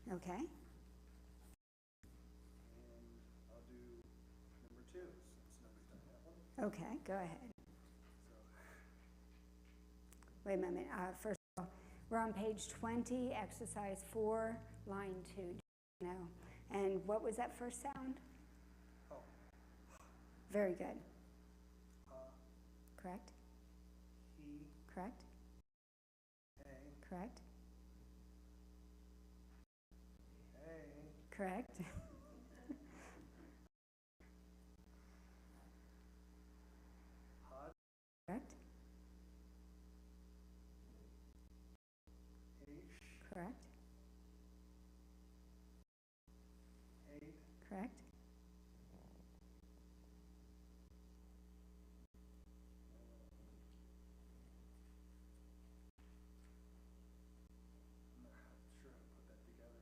20, Okay. and I'll do number 2, since nobody's done that one. Okay, go ahead. So, Wait a minute. First of all, we're on page 20, exercise 4, line 2. No. And what was that first sound? oh, Very good. uh, Correct? he, Correct? a, Correct? a, Correct? hot, Correct? h, Correct? hate, Correct? I'm not sure how to put that together.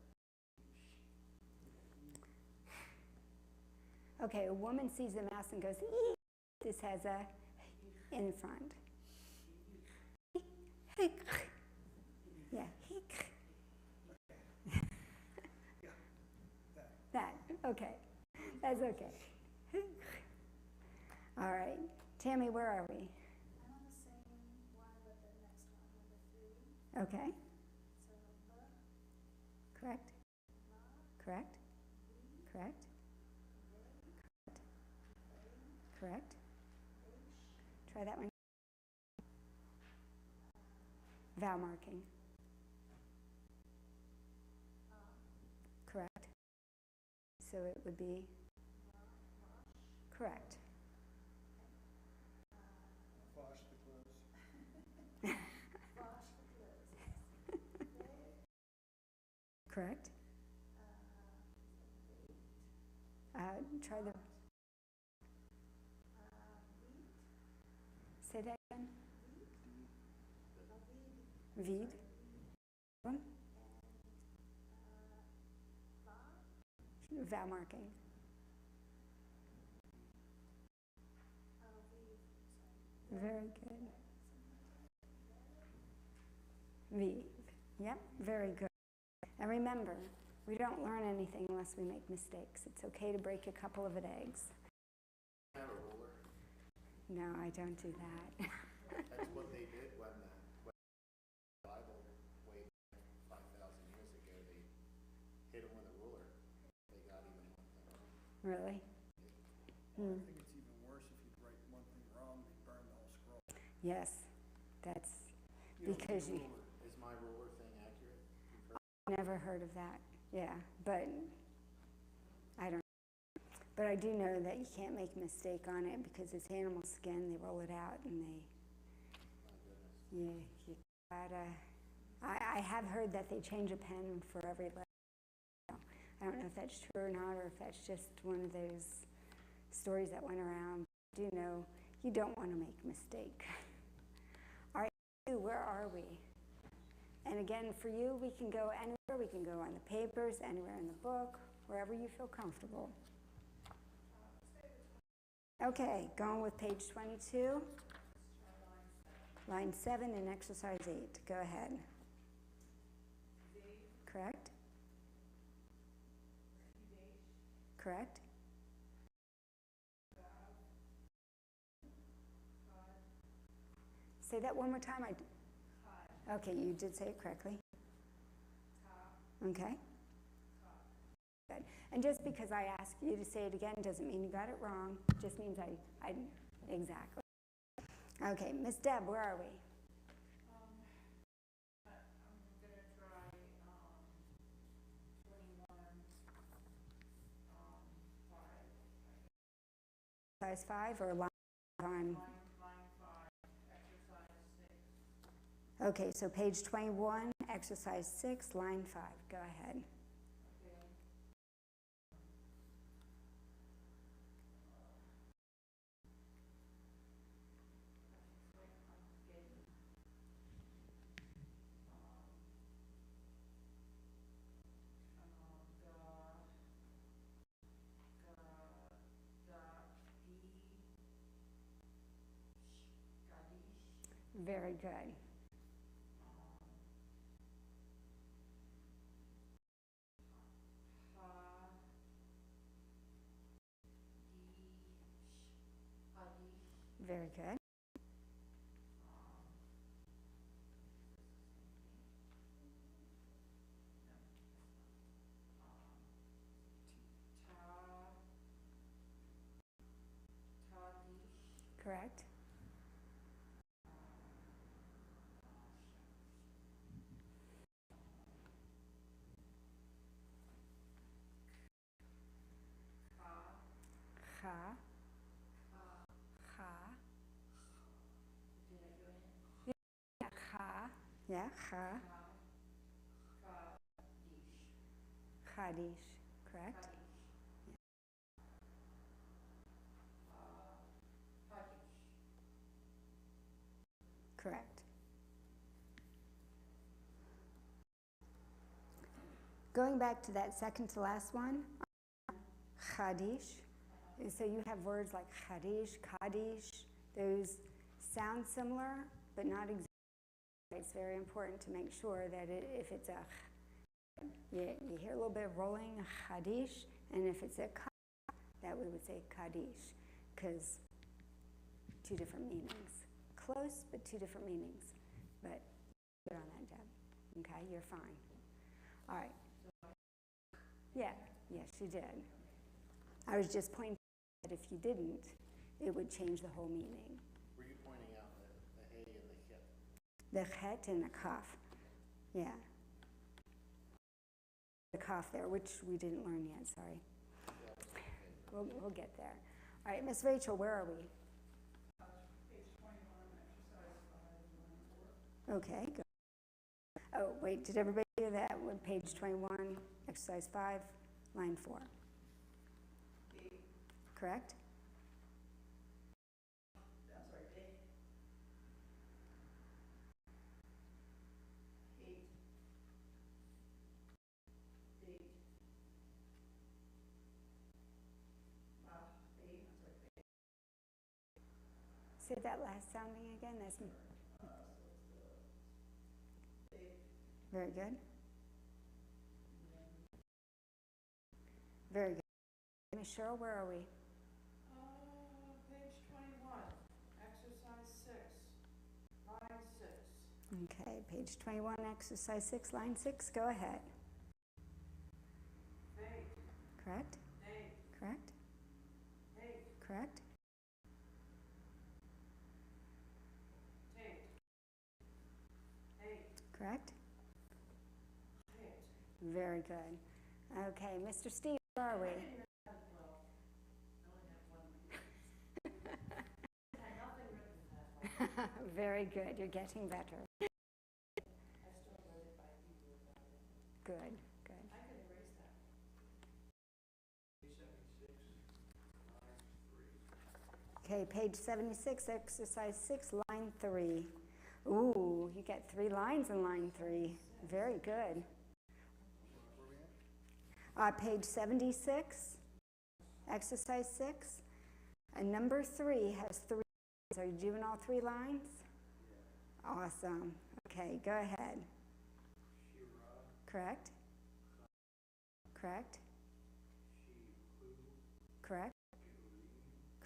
Okay, a woman sees a mouse and goes, "Ee!" This has a in front. Yeah. Yeah, that. That. Okay. That's okay. All right. Tammy, where are we? I'm on the same one, but the next one, number 3. Okay. So, Correct? Correct? Correct? Correct? Try that one. Vowel marking. Correct. So it would be correct. Wash the clothes. wash the clothes. Correct. Try the. Say that again. Vid. One. Vowel marking. Very good. V. Yep, very good. And remember, we don't learn anything unless we make mistakes. It's okay to break a couple of eggs. Have a ruler. No, I don't do that. That's what they did when the Bible, way back 5,000 years ago, they hit them with a ruler. They got even one thing wrong. Really? Well, I think it's even worse if you write one thing wrong, they burn the whole scroll. Yes, that's You don't because need a you ruler. Is my ruler thing accurate? You've heard- never heard of that. Yeah, but I don't. But I do know that you can't make a mistake on it because it's animal skin. They roll it out and they. My goodness. Yeah, you gotta. I have heard that they change a pen for every letter. I don't know if that's true or not, or if that's just one of those stories that went around. I do know you don't want to make a mistake. All right, where are we? And again, for you, we can go anywhere. We can go on the papers, anywhere in the book, wherever you feel comfortable. Okay, going with page 22. Line 7 in exercise 8. Go ahead. Correct? Correct? Say that one more time. Okay, you did say it correctly. Okay. Good. And just because I ask you to say it again doesn't mean you got it wrong. Just means I exactly. Okay, Miss Deb, where are we? I'm gonna try, 21, 5. Size 5 or line on? Line 5, exercise 6. Okay, so page 21, exercise 6, line 5. Go ahead. Okay. Very good. Very good. Correct. Ha. Ha. Yeah, ha. Yeah, ha. Chadish. Correct. Correct. Going back to that second to last one, Chadish. So you have words like Chadish, Kaddish. Those sound similar, but not exactly. It's very important to make sure that if it's a, you hear a little bit of rolling, Chadish, and if it's a ka, that we would say Kaddish, because two different meanings. Close, but two different meanings. But good on that, Deb. Okay, you're fine. All right. Yeah, yes, you did. I was just pointing out that if you didn't, it would change the whole meaning. Were you pointing out the hay and the hit? The chet and the kaf. Yeah. The kaf there, which we didn't learn yet, sorry. We'll get there. All right, Miss Rachel, where are we? Page 21, exercise 5, line 4. Okay, good. Oh, wait, did everybody hear that? With page 21, exercise 5, line 4. 8. Correct? I'm sorry, 8. 8. 8. 8. Say that last sounding again. That's So it's 8. very good. Very good. Miss Cheryl, where are we? Page 21, exercise 6, line 6. Okay, page 21, exercise 6, line 6. Go ahead. Fate, Correct? date, Correct? hate, Correct? take, hate, Correct? hate. Very good. Okay, Mr. Steve, where are we? Well, I only have one. I had nothing written that way. Very good. You're getting better. I still wrote it by Hebrew about it. Good, good. I could erase that. Okay, page 76, exercise 6, line 3. Ooh, you get 3 lines in line 3. Very good. Page 76, exercise 6, and number 3 has 3 lines. Are you doing all 3 lines? Awesome. Okay, go ahead. Correct? Correct? Correct?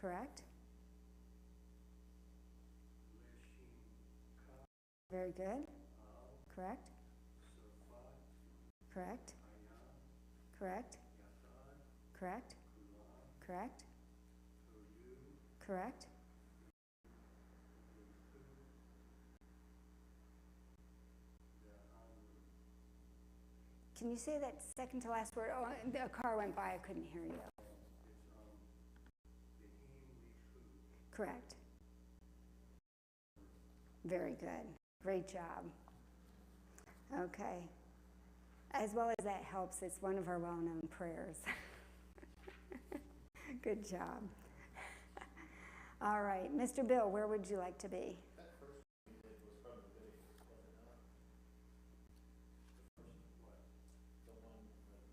Correct? Very good. Correct? Correct? Correct? Correct? Correct? Correct? Can you say that second to last word? Oh, a car went by, I couldn't hear you. Correct. Very good. Great job. Okay. As well as that helps, it's one of our well-known prayers. Good job. All right. Mr. Bill, where would you like to be? That first one you did was from Leviticus, was it not? The first what?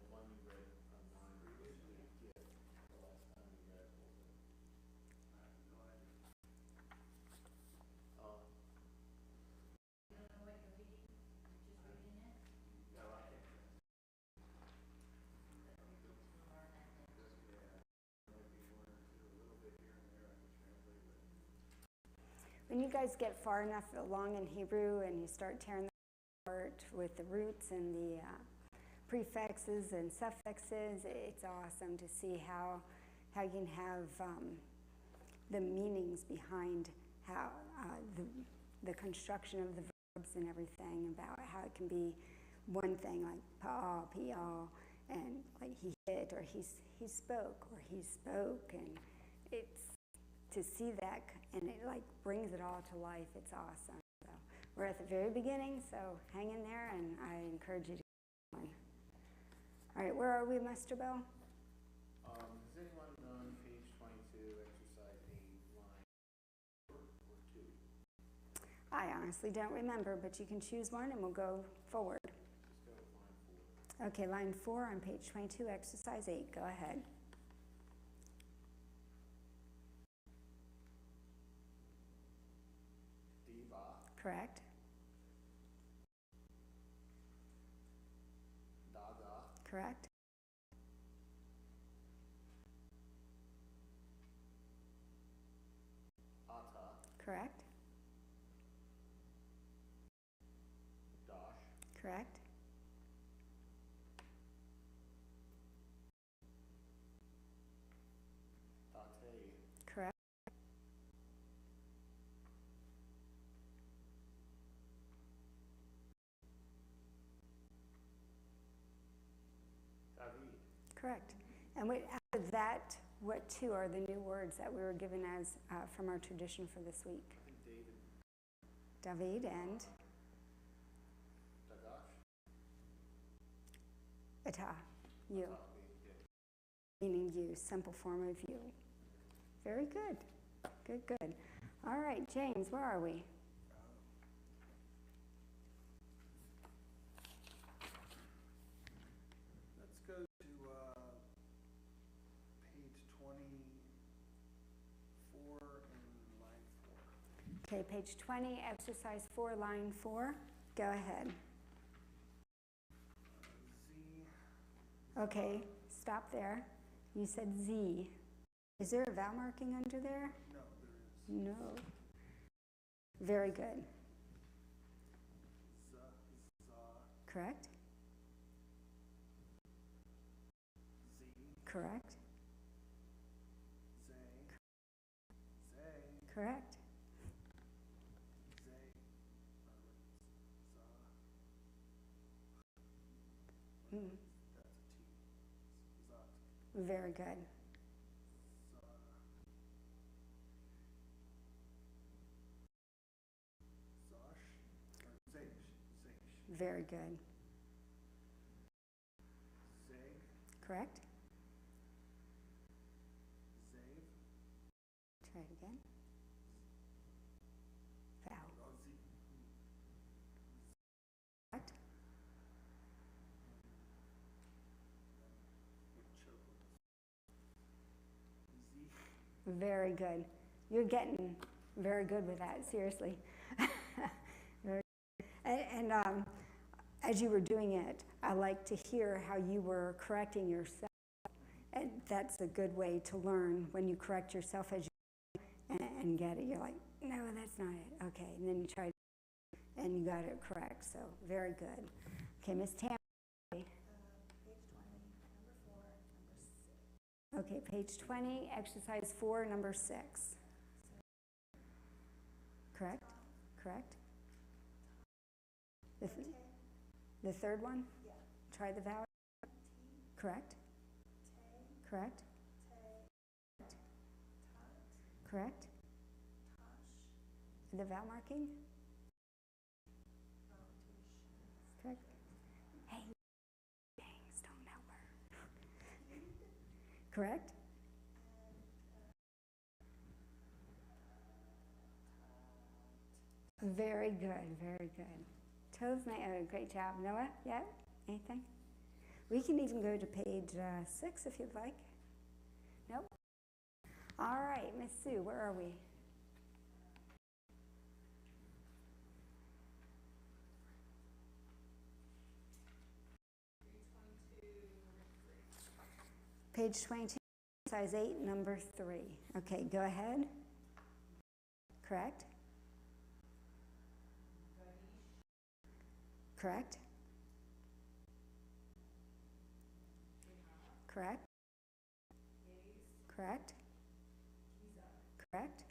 The one you read on mine previously. Yeah, the last time you read it. I have no idea. You don't know what you're reading? You're just reading it? No, I can't. When you guys get far enough along in Hebrew and you start tearing them apart with the roots and the prefixes and suffixes, it's awesome to see how you can have the meanings behind how the construction of the verbs and everything, about how it can be one thing like pa, pia, and like he hit, or he spoke, or he spoke, and it's to see that, and it like brings it all to life. It's awesome. So we're at the very beginning, so hang in there, and I encourage you to keep going. All right, where are we, Mr. Bill? Is anyone on page 22, exercise 8, line 4 or 2? I honestly don't remember, but you can choose one, and we'll go forward. Just go with line 4. Okay, line 4 on page 22, exercise 8. Go ahead. Diva, Correct. dada, Correct. ata, Correct. dash, Correct. tate, Correct. David, Correct. And out of that, what two are the new words that we were given as from our tradition for this week? I think David, David and dagash, Ata, you, yeah. meaning you, simple form of you. Very good. Good, good. All right, James, where are we? Let's go to page 24 and line 4. Okay, page 20, exercise 4, line 4. Go ahead. Z, Okay, stop there. You said Z. Is there a vowel marking under there? no, there is. No. Very good. Z, za, Correct? Z, Correct? zay, zay, Correct? zay, za. Mm. That's a T. Zot, Very good. za. Zosh, or zaish, zaish. Very good. Zag, Correct? zave, Try it again. Vowel. oh, z, Correct? would choke on this. Zeek, Very good. You're getting very good with that, seriously. Very good. And as you were doing it, I like to hear how you were correcting yourself. And that's a good way to learn when you correct yourself as you and get it. You're like, no, that's not it. Okay, and then you try and you got it correct. So very good. Okay, Miss Tam. Okay, page 20, exercise 4, number 6. Correct? Correct? The third one? Yeah. Try the vowel. T, Correct? Tay, Correct? Tay, Tot, Correct? Tosh, The vowel marking? Tush. Correct? Hey, bangs, don't help her. Correct? Very good, very good. Great job. Noah, yeah? Anything? We can even go to page 6 if you'd like. Nope? All right, Miss Sue, where are we? Page 22, size 8, number 3. Okay, go ahead. Correct? Correct? Correct? Correct? Correct?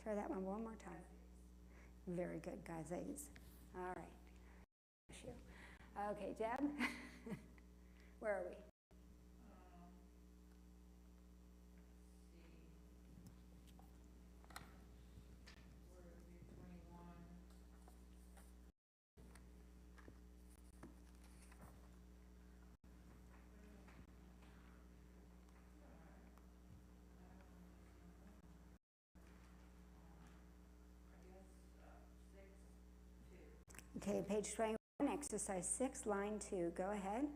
Try that one more time. Very good, guys. All right. Okay, Deb, where are we? Okay, page 21, exercise 6, line 2. Go ahead.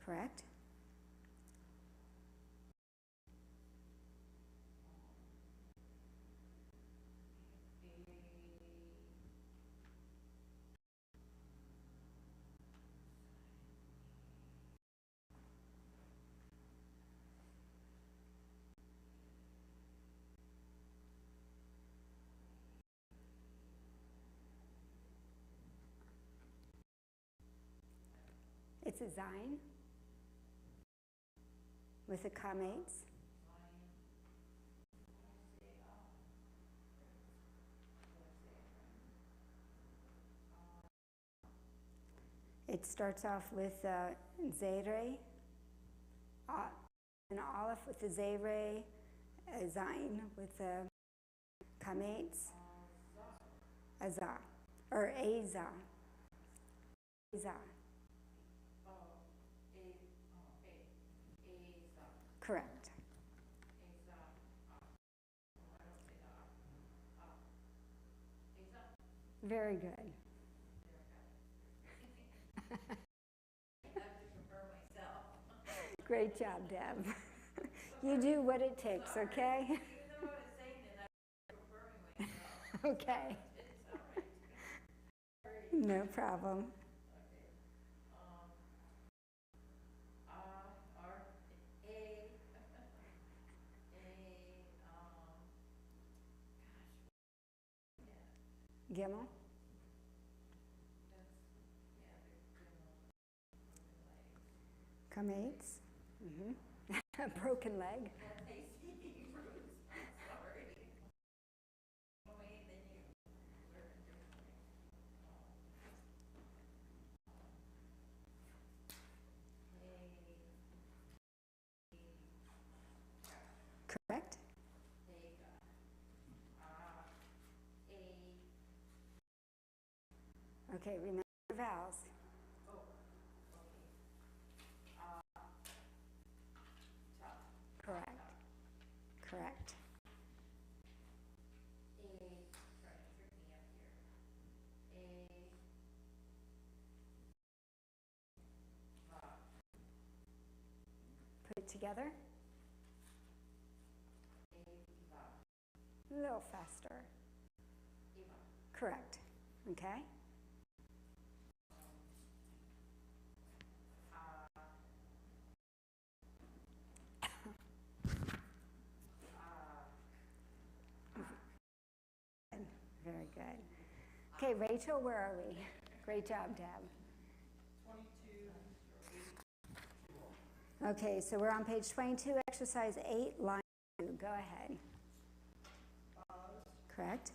Correct? It's a Zayin with the Kamates. It starts off with Zere, an Aleph with the Zere, a Zayin with the Kamates, Azah, or Azah. Azah. Correct. Very good. Great job, Deb. You do what it takes, okay? Even though I was saying it, I was confirming myself. Okay. It's all right. No problem. Gimel. Kamates. A broken leg. Correct? Okay, remember the vowels. Correct. Correct. Put it together. A little faster. Correct. Okay. Very good. Okay, Rachel, where are we? Great job, Deb. 22. Okay, so we're on page 22, exercise 8, line 2. Go ahead. Correct?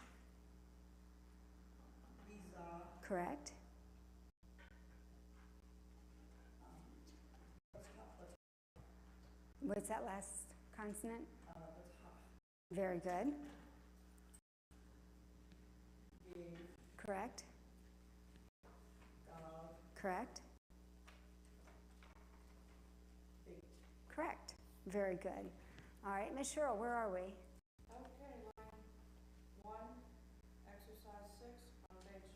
Visa. Correct? What's that last consonant? Very good. Correct? Correct? Correct. Very good. All right, Miss Cheryl, where are we? Okay, line 1, exercise 6 on page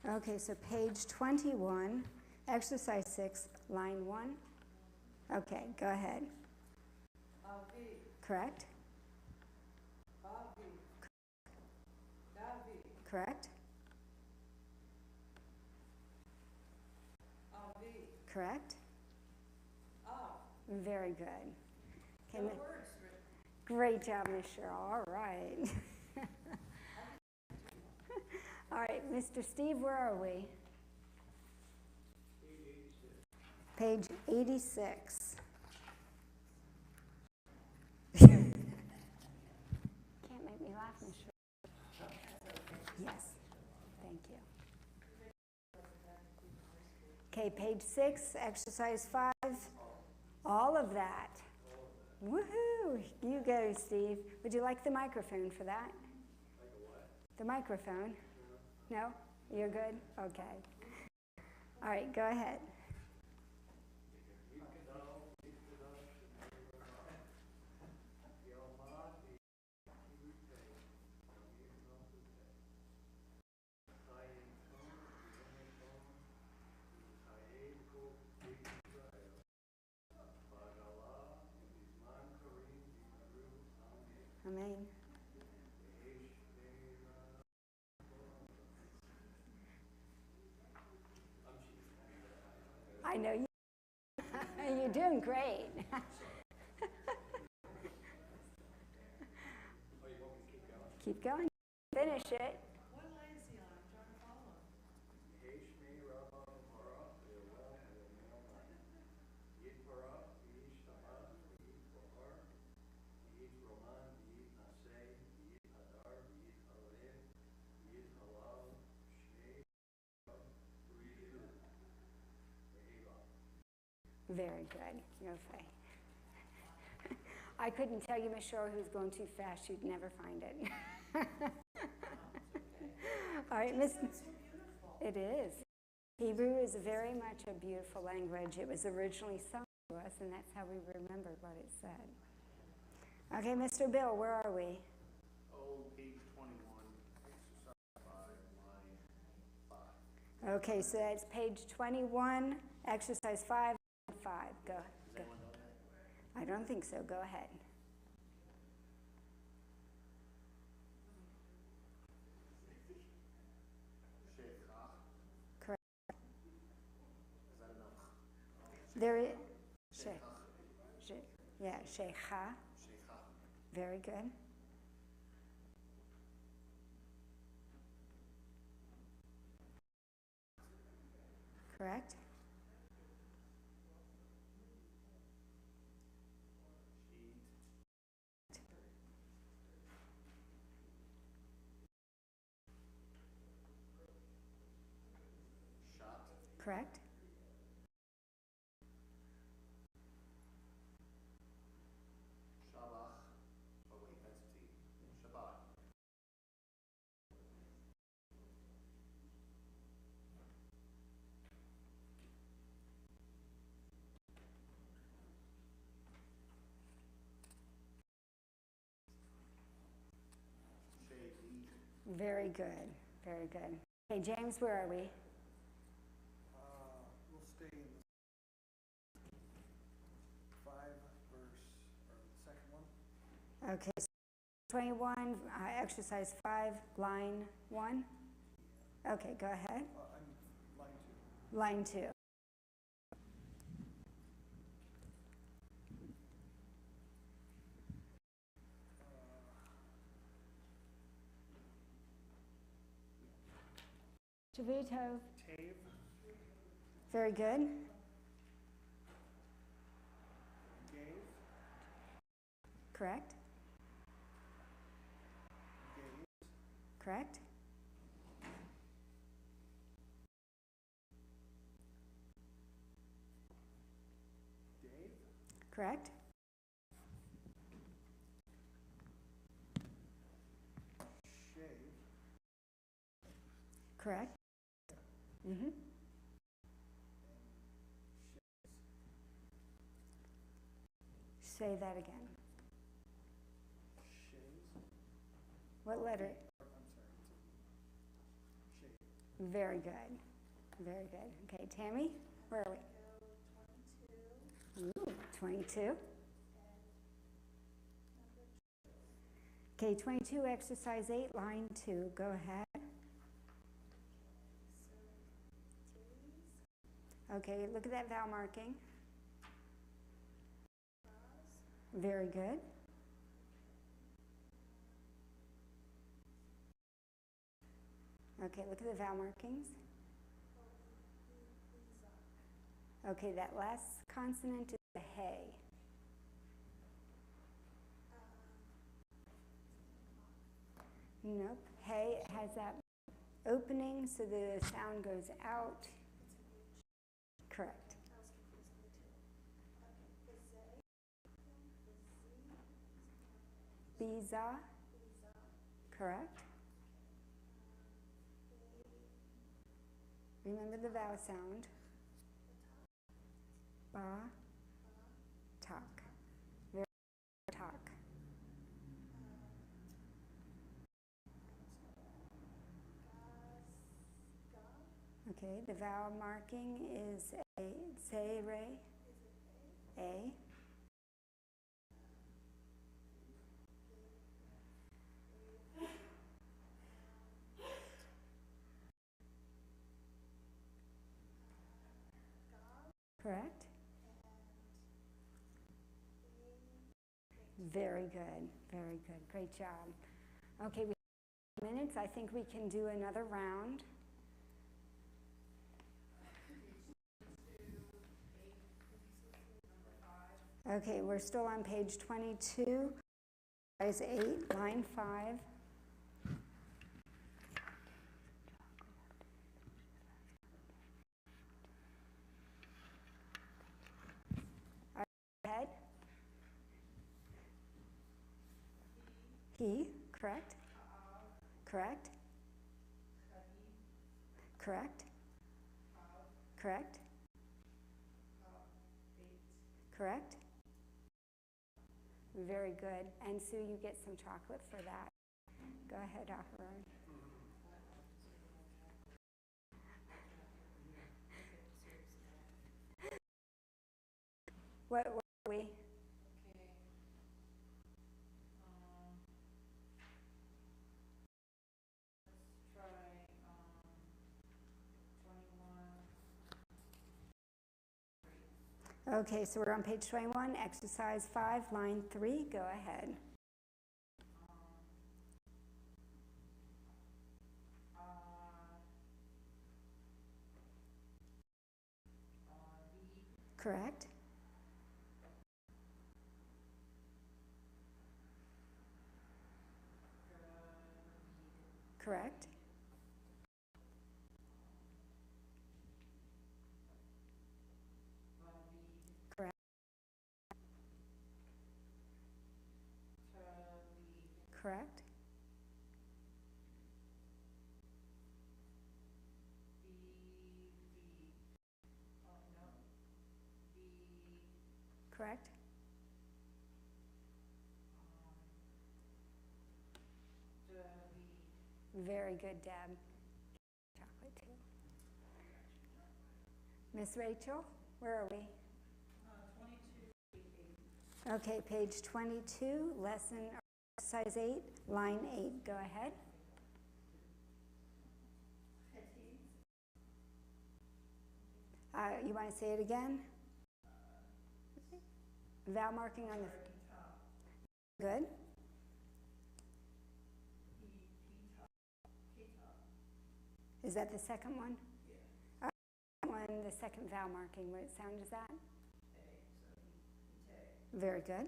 20. Okay, so page 21, exercise 6, line 1. Okay, go ahead. V, Correct? V, Davi, Correct? V, Correct? Very good. Okay, no words written. great job, Miss Cheryl. All right. All right, Mr. Steve, where are we? Page 86. Can't make me laugh, Miss Cheryl. Yes, thank you. Okay, page 6, exercise 5. All of that. Woohoo! You go, Steve. Would you like the microphone for that? Like a what? The microphone. No? You're good? Okay. All right, go ahead. Amen. I know you. You're doing great. Keep going. Finish it. What line is he on? I'm trying to follow him. Very good. You're okay. I couldn't tell you, Miss Cheryl, who's going too fast. You'd never find it. All right, Miss. It is. Hebrew is very much a beautiful language. It was originally sung to us, and that's how we remembered what it said. Okay, Mr. Bill, where are we? Oh, page 21, exercise 5, line 5. Okay, so that's page 21, exercise 5, 5. Go. Go. I don't think so. Go ahead. Correct. Is that enough? There is. Yeah, sheikha. Sheikha. Very good. Correct. Shot. Correct. Shabbat. Oh wait, that's a T. Shabbat. Shade. Very good. Very good. Okay, James, where are we? We'll stay in the 5 verse, or the second one. Okay, so 21, exercise 5, line 1. Okay, go ahead. I'm Line line 2. 2. Tov. Tave, Very good. gave, Correct. gave, Correct. Dave, Correct. shave, Correct. Mm-hmm. Say that again. shaves, What letter? I'm sorry, shave. Very good. Very good. Okay, Tammy, where are we? Ooh, 22. Okay, 22, exercise 8, line 2. Go ahead. Okay, look at that vowel marking. Very good. Okay, look at the vowel markings. Okay, that last consonant is a hey. Nope. Hey has that opening so the sound goes out. Correct. Biza. Correct. Remember the vowel sound. Ba, tak. Very tak. Okay, the vowel marking is a, say, Ray. A. Correct. Very good, very good. Great job. Okay, we have minutes. I think we can do another round. Okay, we're still on page 22, size 8, line 5. Ahead. He, correct. Correct. Correct. Correct. Correct. Very good. And Sue, you get some chocolate for that. Go ahead, Aharon. What were we? Okay. Let's try, 21. Okay, so we're on page 21, exercise 5, line 3. Go ahead. Correct. Correct. Correct. Correct. Correct. Very good, Deb. Chocolate too. Miss Rachel, where are we? 22. Okay, page 22, lesson exercise 8, line 8. Go ahead. You want to say it again? Vowel marking on the... Good. Is that the second one? One, the second vowel marking. What sound is that? Very good.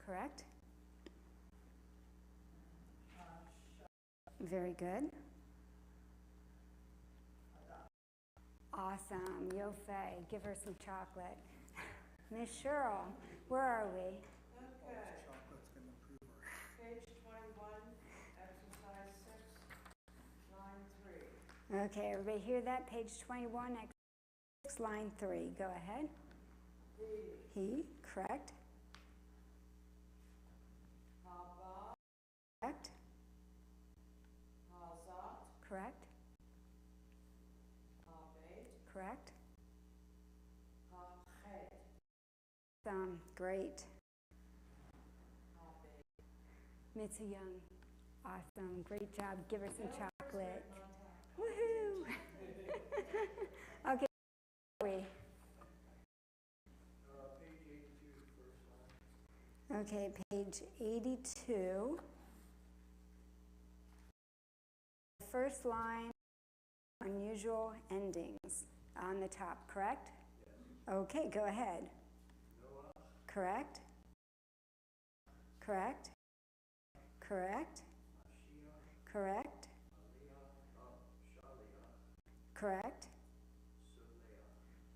Correct. Very good. Awesome. Yofei. Give her some chocolate. Miss Cheryl, where are we? Okay, Chocolate's gonna improve our. page 21, exercise 6, line 3. Okay, everybody hear that? Page 21, exercise 6, line 3. Go ahead. He, correct. Haba, Correct. hazat, Correct. habet, Correct. hachet, Great. habet. Mitsu Young. Awesome. Great job. Give her some chocolate. Woohoo! Okay. Where are we? Page 82, first line. Okay, page 82. First line, unusual endings on the top, correct? Yes. Okay, go ahead. Noah, Correct? Correct? Correct? Mashiach, Correct? Aliyah, Shaliach, Correct?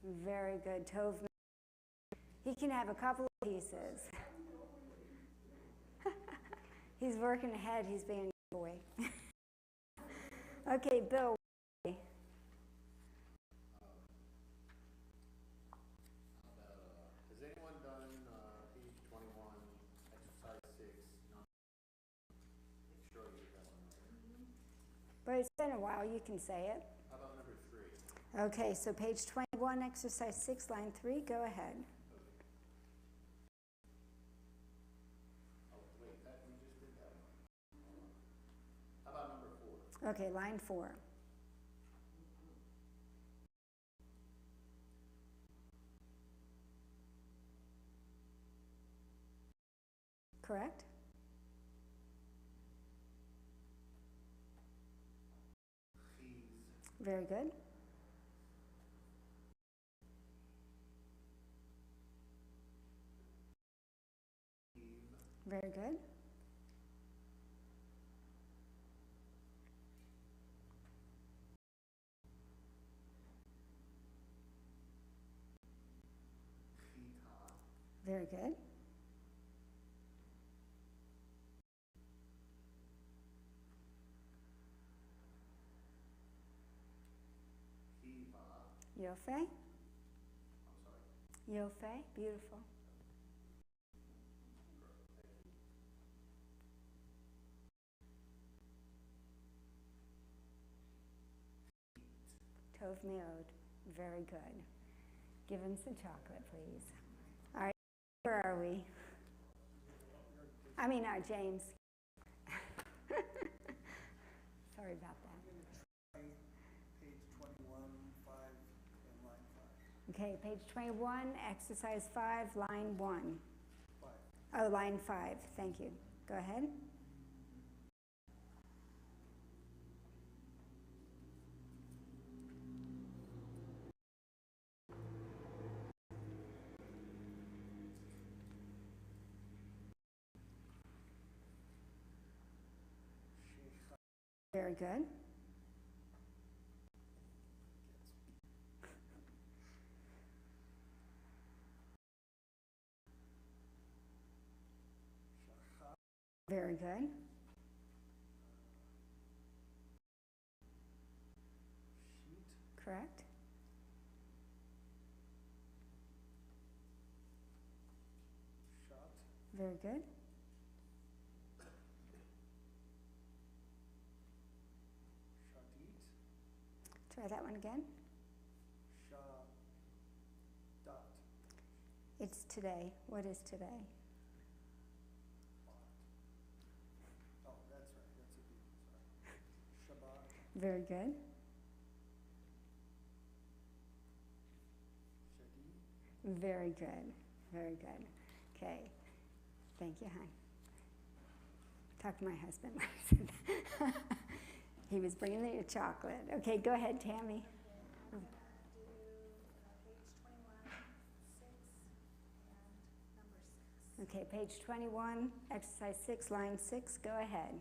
Suleah. Very good. Tov. He can have a couple of pieces. He's working ahead. He's being a boy. Okay, Bill. How about, has anyone done, page 21, exercise 6, make sure you got one. But it's been a while. You can say it. How about number 3? Okay, so page 21, exercise 6, line 3. Go ahead. Oh, wait, we just did that one. How about number 4? Okay, line 4. Correct? Cheese. Very good. Very good. Chita. Very good. Kiva. Yofei? I'm sorry. Yofei? Beautiful. Tov Meod. Very good. Give him some chocolate, please. All right, where are we? I mean, James. Sorry about that. Page 21, 5, and line 5. Okay, page 21, exercise 5, line 1. 5. Oh, line 5. Thank you. Go ahead. Very good. Very good. Sheet, Correct. shot, Very good. shadit, Try that one again. dot, It's today. What is today? oh, that's right, that's a B, sorry. Shabbat, Very good. shadi, Very good. Very good. Okay. Thank you, hon. Talk to my husband when I said that. He was bringing me a chocolate. Okay, go ahead, Tammy. I'm gonna do page 21, 6, and number 6. Okay, page 21, exercise 6, line 6. Go ahead.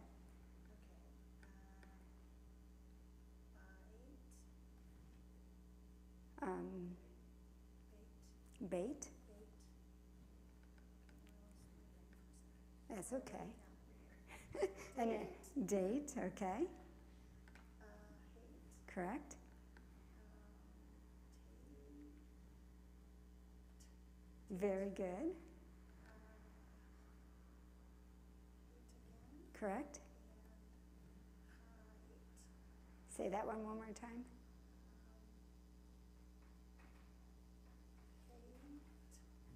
Okay, Bait. bait. That's okay. And date, okay. Hate. Correct. Very good. Hate again. Correct. Say that one more time.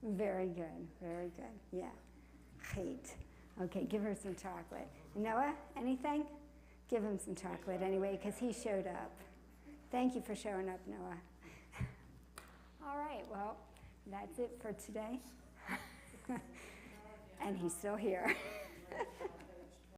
Very good, very good. Yeah. Hate. Okay, give her some chocolate. Noah, anything? Give him some chocolate anyway, because he showed up. Thank you for showing up, Noah. All right, well, that's it for today. And he's still here.